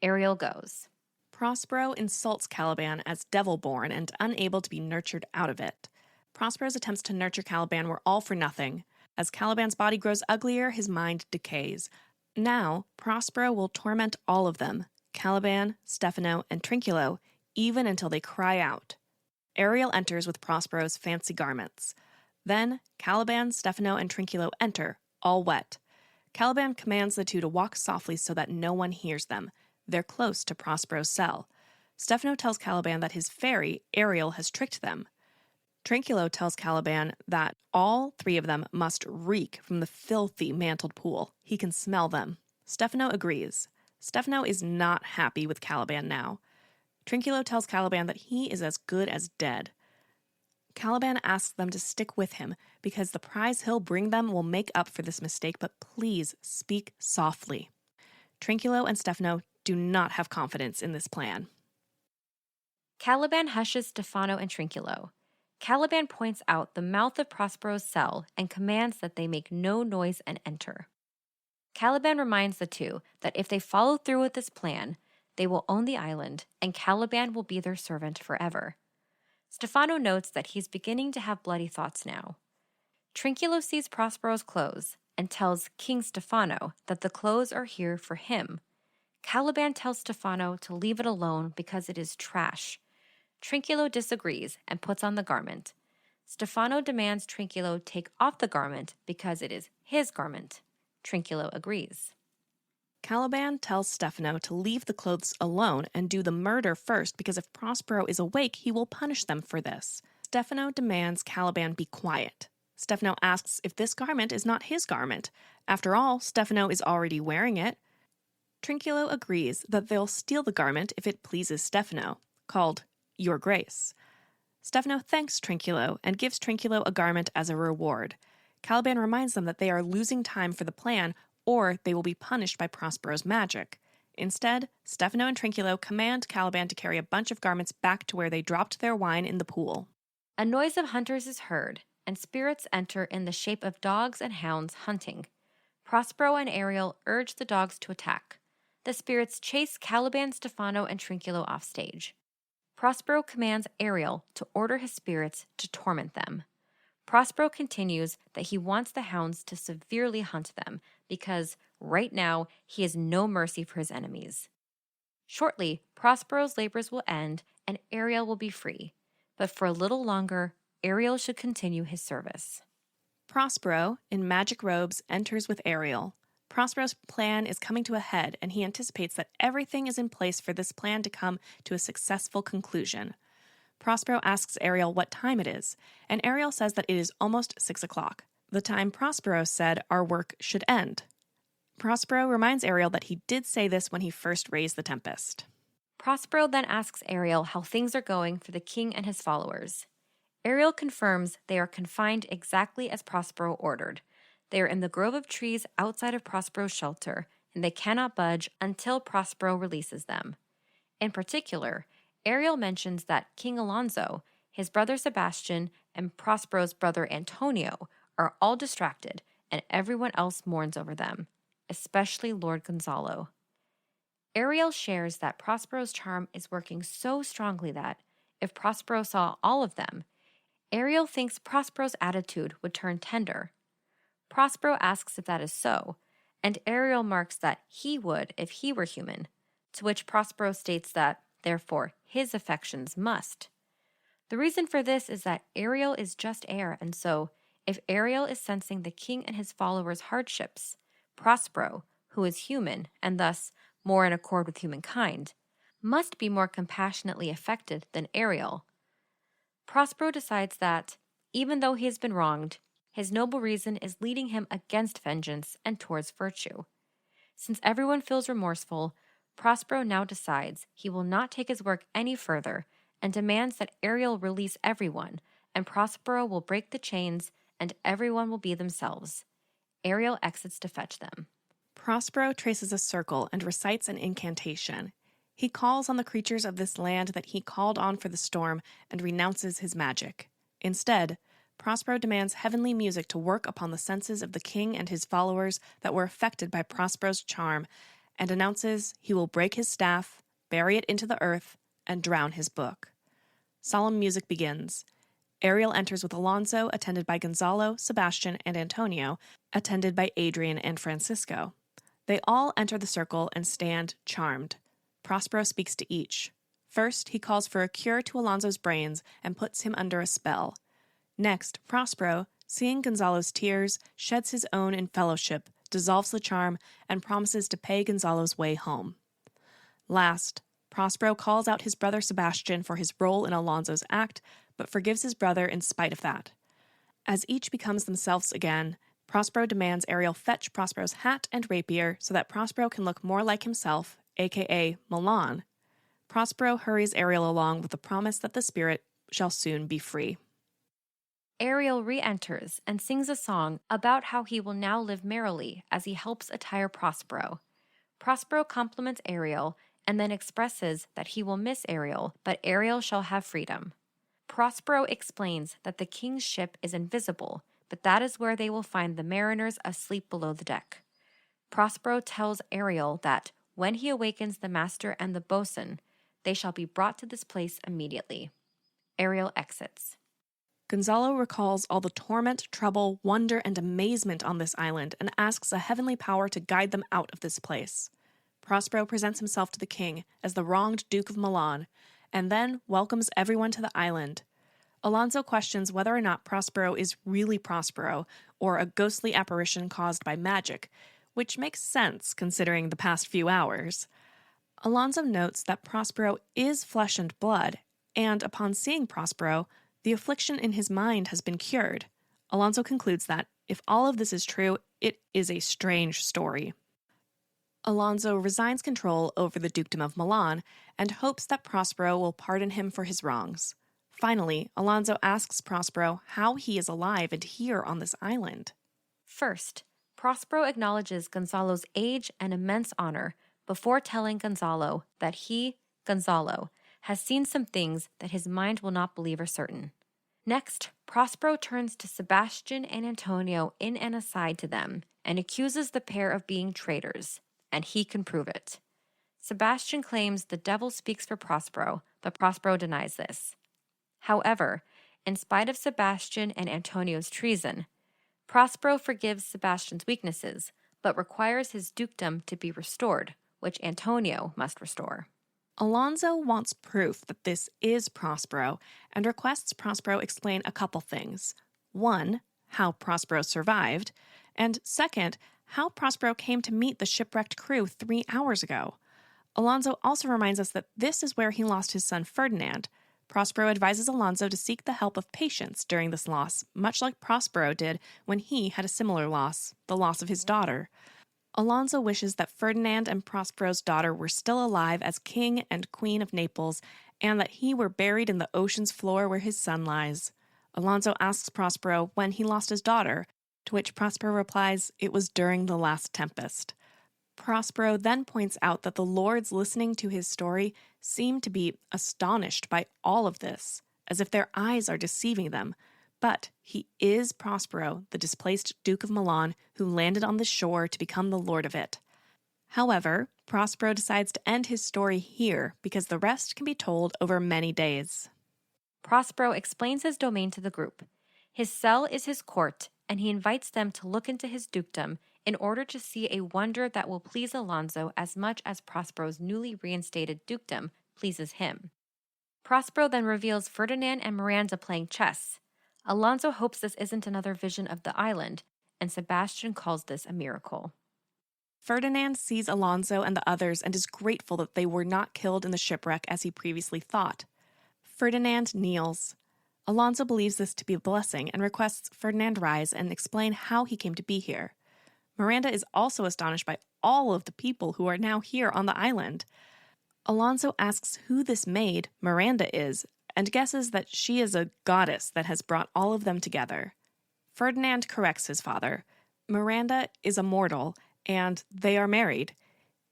Ariel goes. Prospero insults Caliban as devil-born and unable to be nurtured out of it. Prospero's attempts to nurture Caliban were all for nothing. As Caliban's body grows uglier, his mind decays. Now, Prospero will torment all of them, Caliban, Stefano, and Trinculo, even until they cry out. Ariel enters with Prospero's fancy garments. Then, Caliban, Stefano, and Trinculo enter, all wet. Caliban commands the two to walk softly so that no one hears them. They're close to Prospero's cell. Stefano tells Caliban that his fairy, Ariel, has tricked them. Trinculo tells Caliban that all three of them must reek from the filthy mantled pool. He can smell them. Stefano agrees. Stefano is not happy with Caliban now. Trinculo tells Caliban that he is as good as dead. Caliban asks them to stick with him because the prize he'll bring them will make up for this mistake, but please speak softly. Trinculo and Stefano do not have confidence in this plan. Caliban hushes Stefano and Trinculo. Caliban points out the mouth of Prospero's cell and commands that they make no noise and enter. Caliban reminds the two that if they follow through with this plan, they will own the island and Caliban will be their servant forever. Stefano notes that he's beginning to have bloody thoughts now. Trinculo sees Prospero's clothes and tells King Stefano that the clothes are here for him. Caliban tells Stefano to leave it alone because it is trash. Trinculo disagrees and puts on the garment. Stefano demands Trinculo take off the garment because it is his garment. Trinculo agrees. Caliban tells Stefano to leave the clothes alone and do the murder first because if Prospero is awake, he will punish them for this. Stefano demands Caliban be quiet. Stefano asks if this garment is not his garment. After all, Stefano is already wearing it. Trinculo agrees that they'll steal the garment if it pleases Stefano, called Your Grace. Stefano thanks Trinculo and gives Trinculo a garment as a reward. Caliban reminds them that they are losing time for the plan, or they will be punished by Prospero's magic. Instead, Stefano and Trinculo command Caliban to carry a bunch of garments back to where they dropped their wine in the pool. A noise of hunters is heard, and spirits enter in the shape of dogs and hounds hunting. Prospero and Ariel urge the dogs to attack. The spirits chase Caliban, Stefano, and Trinculo off stage. Prospero commands Ariel to order his spirits to torment them. Prospero continues that he wants the hounds to severely hunt them because, right now, he has no mercy for his enemies. Shortly, Prospero's labors will end and Ariel will be free, but for a little longer, Ariel should continue his service. Prospero, in magic robes, enters with Ariel. Prospero's plan is coming to a head, and he anticipates that everything is in place for this plan to come to a successful conclusion. Prospero asks Ariel what time it is, and Ariel says that it is almost 6 o'clock, the time Prospero said our work should end. Prospero reminds Ariel that he did say this when he first raised the Tempest. Prospero then asks Ariel how things are going for the king and his followers. Ariel confirms they are confined exactly as Prospero ordered. They are in the grove of trees outside of Prospero's shelter, and they cannot budge until Prospero releases them. In particular, Ariel mentions that King Alonso, his brother Sebastian, and Prospero's brother Antonio are all distracted, and everyone else mourns over them, especially Lord Gonzalo. Ariel shares that Prospero's charm is working so strongly that, if Prospero saw all of them, Ariel thinks Prospero's attitude would turn tender. Prospero asks if that is so, and Ariel marks that he would if he were human, to which Prospero states that, therefore, his affections must. The reason for this is that Ariel is just air, and so, if Ariel is sensing the king and his followers' hardships, Prospero, who is human, and thus more in accord with humankind, must be more compassionately affected than Ariel. Prospero decides that, even though he has been wronged, his noble reason is leading him against vengeance and towards virtue. Since everyone feels remorseful, Prospero now decides he will not take his work any further and demands that Ariel release everyone, and Prospero will break the chains and everyone will be themselves. Ariel exits to fetch them. Prospero traces a circle and recites an incantation. He calls on the creatures of this land that he called on for the storm and renounces his magic. Instead, Prospero demands heavenly music to work upon the senses of the king and his followers that were affected by Prospero's charm, and announces he will break his staff, bury it into the earth, and drown his book. Solemn music begins. Ariel enters with Alonso, attended by Gonzalo, Sebastian, and Antonio, attended by Adrian and Francisco. They all enter the circle and stand charmed. Prospero speaks to each. First, he calls for a cure to Alonso's brains and puts him under a spell. Next, Prospero, seeing Gonzalo's tears, sheds his own in fellowship, dissolves the charm, and promises to pay Gonzalo's way home. Last, Prospero calls out his brother Sebastian for his role in Alonso's act, but forgives his brother in spite of that. As each becomes themselves again, Prospero demands Ariel fetch Prospero's hat and rapier so that Prospero can look more like himself, aka Milan. Prospero hurries Ariel along with the promise that the spirit shall soon be free. Ariel re-enters and sings a song about how he will now live merrily as he helps attire Prospero. Prospero compliments Ariel and then expresses that he will miss Ariel, but Ariel shall have freedom. Prospero explains that the king's ship is invisible, but that is where they will find the mariners asleep below the deck. Prospero tells Ariel that when he awakens the master and the boatswain, they shall be brought to this place immediately. Ariel exits. Gonzalo recalls all the torment, trouble, wonder, and amazement on this island and asks a heavenly power to guide them out of this place. Prospero presents himself to the king as the wronged Duke of Milan, and then welcomes everyone to the island. Alonso questions whether or not Prospero is really Prospero, or a ghostly apparition caused by magic, which makes sense considering the past few hours. Alonso notes that Prospero is flesh and blood, and upon seeing Prospero, the affliction in his mind has been cured. Alonso concludes that, if all of this is true, it is a strange story. Alonso resigns control over the dukedom of Milan and hopes that Prospero will pardon him for his wrongs. Finally, Alonso asks Prospero how he is alive and here on this island. First, Prospero acknowledges Gonzalo's age and immense honor before telling Gonzalo that he, Gonzalo, has seen some things that his mind will not believe are certain. Next, Prospero turns to Sebastian and Antonio in an aside to them and accuses the pair of being traitors, and he can prove it. Sebastian claims the devil speaks for Prospero, but Prospero denies this. However, in spite of Sebastian and Antonio's treason, Prospero forgives Sebastian's weaknesses, but requires his dukedom to be restored, which Antonio must restore. Alonso wants proof that this is Prospero and requests Prospero explain a couple things. One, how Prospero survived, and second, how Prospero came to meet the shipwrecked crew 3 hours ago. Alonso also reminds us that this is where he lost his son Ferdinand. Prospero advises Alonso to seek the help of patience during this loss, much like Prospero did when he had a similar loss, the loss of his daughter. Alonso wishes that Ferdinand and Prospero's daughter were still alive as king and queen of Naples, and that he were buried in the ocean's floor where his son lies. Alonso asks Prospero when he lost his daughter, to which Prospero replies it was during the last tempest. Prospero then points out that the lords listening to his story seem to be astonished by all of this, as if their eyes are deceiving them. But he is Prospero, the displaced Duke of Milan, who landed on the shore to become the lord of it. However, Prospero decides to end his story here because the rest can be told over many days. Prospero explains his domain to the group. His cell is his court, and he invites them to look into his dukedom in order to see a wonder that will please Alonso as much as Prospero's newly reinstated dukedom pleases him. Prospero then reveals Ferdinand and Miranda playing chess. Alonso hopes this isn't another vision of the island, and Sebastian calls this a miracle. Ferdinand sees Alonso and the others and is grateful that they were not killed in the shipwreck as he previously thought. Ferdinand kneels. Alonso believes this to be a blessing and requests Ferdinand rise and explain how he came to be here. Miranda is also astonished by all of the people who are now here on the island. Alonso asks who this maid, Miranda, is, and guesses that she is a goddess that has brought all of them together. Ferdinand corrects his father. Miranda is a mortal, and they are married.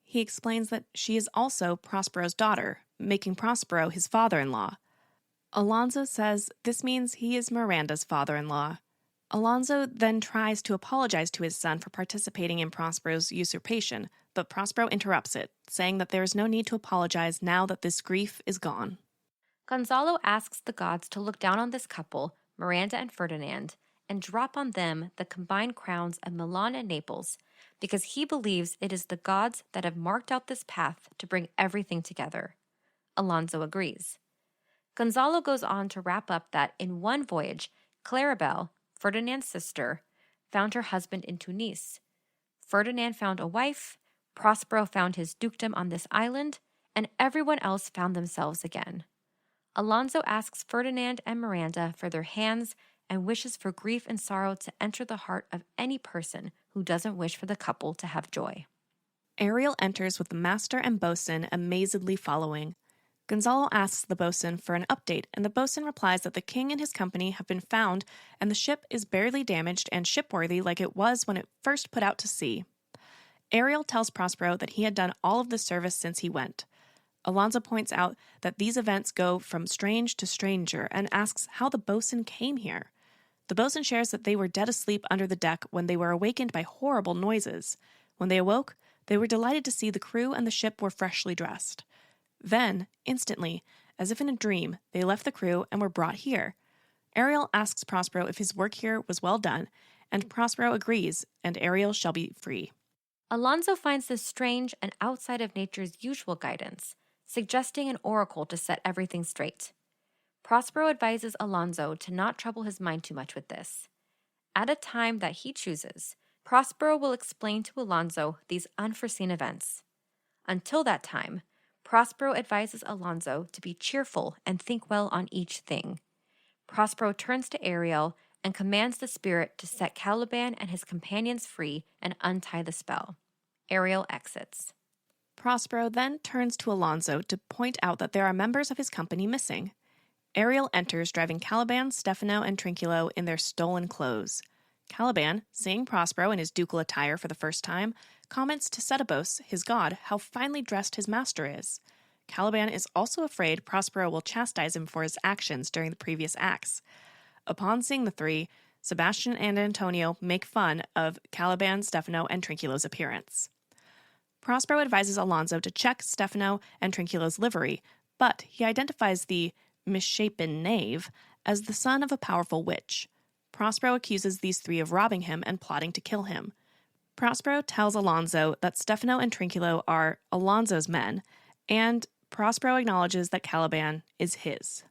He explains that she is also Prospero's daughter, making Prospero his father-in-law. Alonso says this means he is Miranda's father-in-law. Alonso then tries to apologize to his son for participating in Prospero's usurpation, but Prospero interrupts it, saying that there is no need to apologize now that this grief is gone. Gonzalo asks the gods to look down on this couple, Miranda and Ferdinand, and drop on them the combined crowns of Milan and Naples, because he believes it is the gods that have marked out this path to bring everything together. Alonso agrees. Gonzalo goes on to wrap up that in one voyage, Claribel, Ferdinand's sister, found her husband in Tunis. Ferdinand found a wife, Prospero found his dukedom on this island, and everyone else found themselves again. Alonso asks Ferdinand and Miranda for their hands and wishes for grief and sorrow to enter the heart of any person who doesn't wish for the couple to have joy. Ariel enters with the master and bosun amazedly following. Gonzalo asks the bosun for an update, and the bosun replies that the king and his company have been found, and the ship is barely damaged and shipworthy like it was when it first put out to sea. Ariel tells Prospero that he had done all of the service since he went. Alonso points out that these events go from strange to stranger and asks how the bosun came here. The bosun shares that they were dead asleep under the deck when they were awakened by horrible noises. When they awoke, they were delighted to see the crew and the ship were freshly dressed. Then, instantly, as if in a dream, they left the crew and were brought here. Ariel asks Prospero if his work here was well done, and Prospero agrees, and Ariel shall be free. Alonso finds this strange and outside of nature's usual guidance, suggesting an oracle to set everything straight. Prospero advises Alonso to not trouble his mind too much with this. At a time that he chooses, Prospero will explain to Alonso these unforeseen events. Until that time, Prospero advises Alonso to be cheerful and think well on each thing. Prospero turns to Ariel and commands the spirit to set Caliban and his companions free and untie the spell. Ariel exits. Prospero then turns to Alonso to point out that there are members of his company missing. Ariel enters, driving Caliban, Stefano, and Trinculo in their stolen clothes. Caliban, seeing Prospero in his ducal attire for the first time, comments to Setebos, his god, how finely dressed his master is. Caliban is also afraid Prospero will chastise him for his actions during the previous acts. Upon seeing the three, Sebastian and Antonio make fun of Caliban, Stefano, and Trinculo's appearance. Prospero advises Alonso to check Stefano and Trinculo's livery, but he identifies the misshapen knave as the son of a powerful witch. Prospero accuses these three of robbing him and plotting to kill him. Prospero tells Alonso that Stefano and Trinculo are Alonso's men, and Prospero acknowledges that Caliban is his.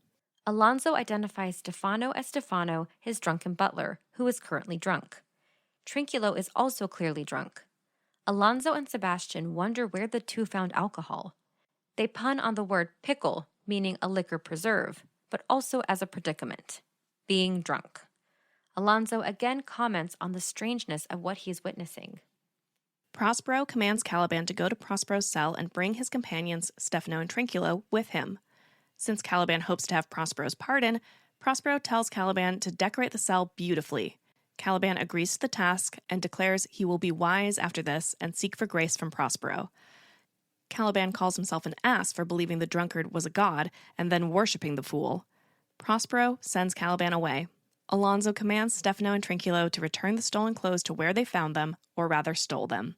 Alonso identifies Stefano as Stefano, his drunken butler, who is currently drunk. Trinculo is also clearly drunk. Alonso and Sebastian wonder where the two found alcohol. They pun on the word pickle, meaning a liquor preserve, but also as a predicament, being drunk. Alonso again comments on the strangeness of what he is witnessing. Prospero commands Caliban to go to Prospero's cell and bring his companions, Stefano and Trinculo, with him. Since Caliban hopes to have Prospero's pardon, Prospero tells Caliban to decorate the cell beautifully. Caliban agrees to the task and declares he will be wise after this and seek for grace from Prospero. Caliban calls himself an ass for believing the drunkard was a god and then worshipping the fool. Prospero sends Caliban away. Alonso commands Stefano and Trinculo to return the stolen clothes to where they found them, or rather stole them.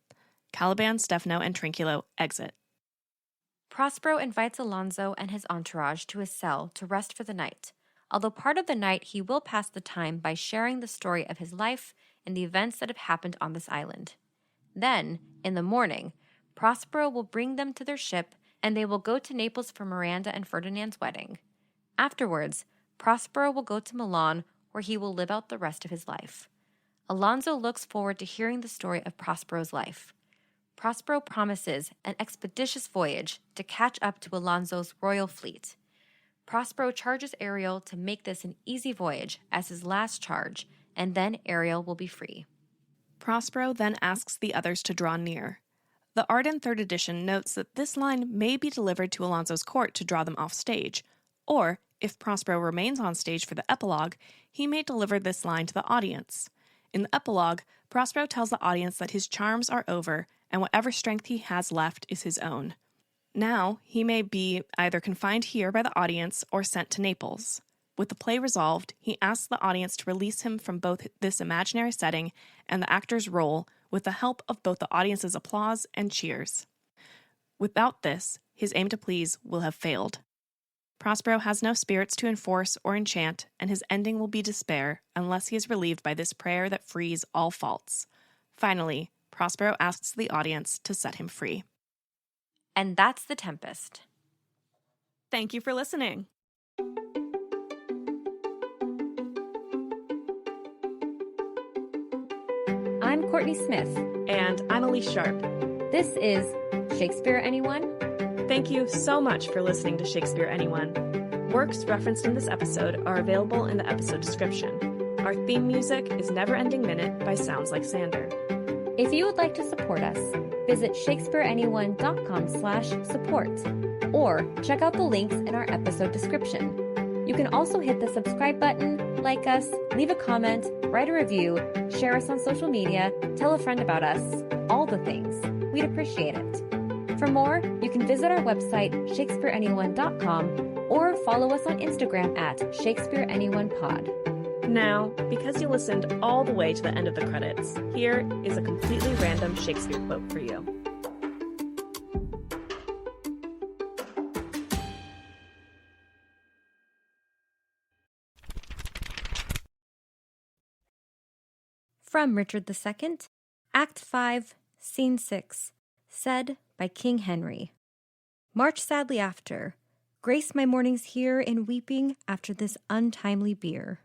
Caliban, Stefano, and Trinculo exit. Prospero invites Alonso and his entourage to his cell to rest for the night, although part of the night he will pass the time by sharing the story of his life and the events that have happened on this island. Then, in the morning, Prospero will bring them to their ship and they will go to Naples for Miranda and Ferdinand's wedding. Afterwards, Prospero will go to Milan where he will live out the rest of his life. Alonso looks forward to hearing the story of Prospero's life. Prospero promises an expeditious voyage to catch up to Alonso's royal fleet. Prospero charges Ariel to make this an easy voyage as his last charge, and then Ariel will be free. Prospero then asks the others to draw near. The Arden 3rd edition notes that this line may be delivered to Alonso's court to draw them off stage, or, if Prospero remains on stage for the epilogue, he may deliver this line to the audience. In the epilogue, Prospero tells the audience that his charms are over and whatever strength he has left is his own. Now, he may be either confined here by the audience or sent to Naples. With the play resolved, he asks the audience to release him from both this imaginary setting and the actor's role with the help of both the audience's applause and cheers. Without this, his aim to please will have failed. Prospero has no spirits to enforce or enchant, and his ending will be despair unless he is relieved by this prayer that frees all faults. Finally, Prospero asks the audience to set him free. And that's The Tempest. Thank you for listening. I'm Kourtney Smith. And I'm Elyse Sharp. This is Shakespeare Anyone? Thank you so much for listening to Shakespeare Anyone. Works referenced in this episode are available in the episode description. Our theme music is Neverending Minute by Sounds Like Sander. If you would like to support us, visit shakespeareanyone.com/support or check out the links in our episode description. You can also hit the subscribe button, like us, leave a comment, write a review, share us on social media, tell a friend about us, all the things. We'd appreciate it. For more, you can visit our website, shakespeareanyone.com, or follow us on Instagram at shakespeareanyonepod. Now, because you listened all the way to the end of the credits, here is a completely random Shakespeare quote for you. From Richard II, Act 5, Scene 6, said by King Henry. March sadly after, grace my mornings here in weeping after this untimely bier.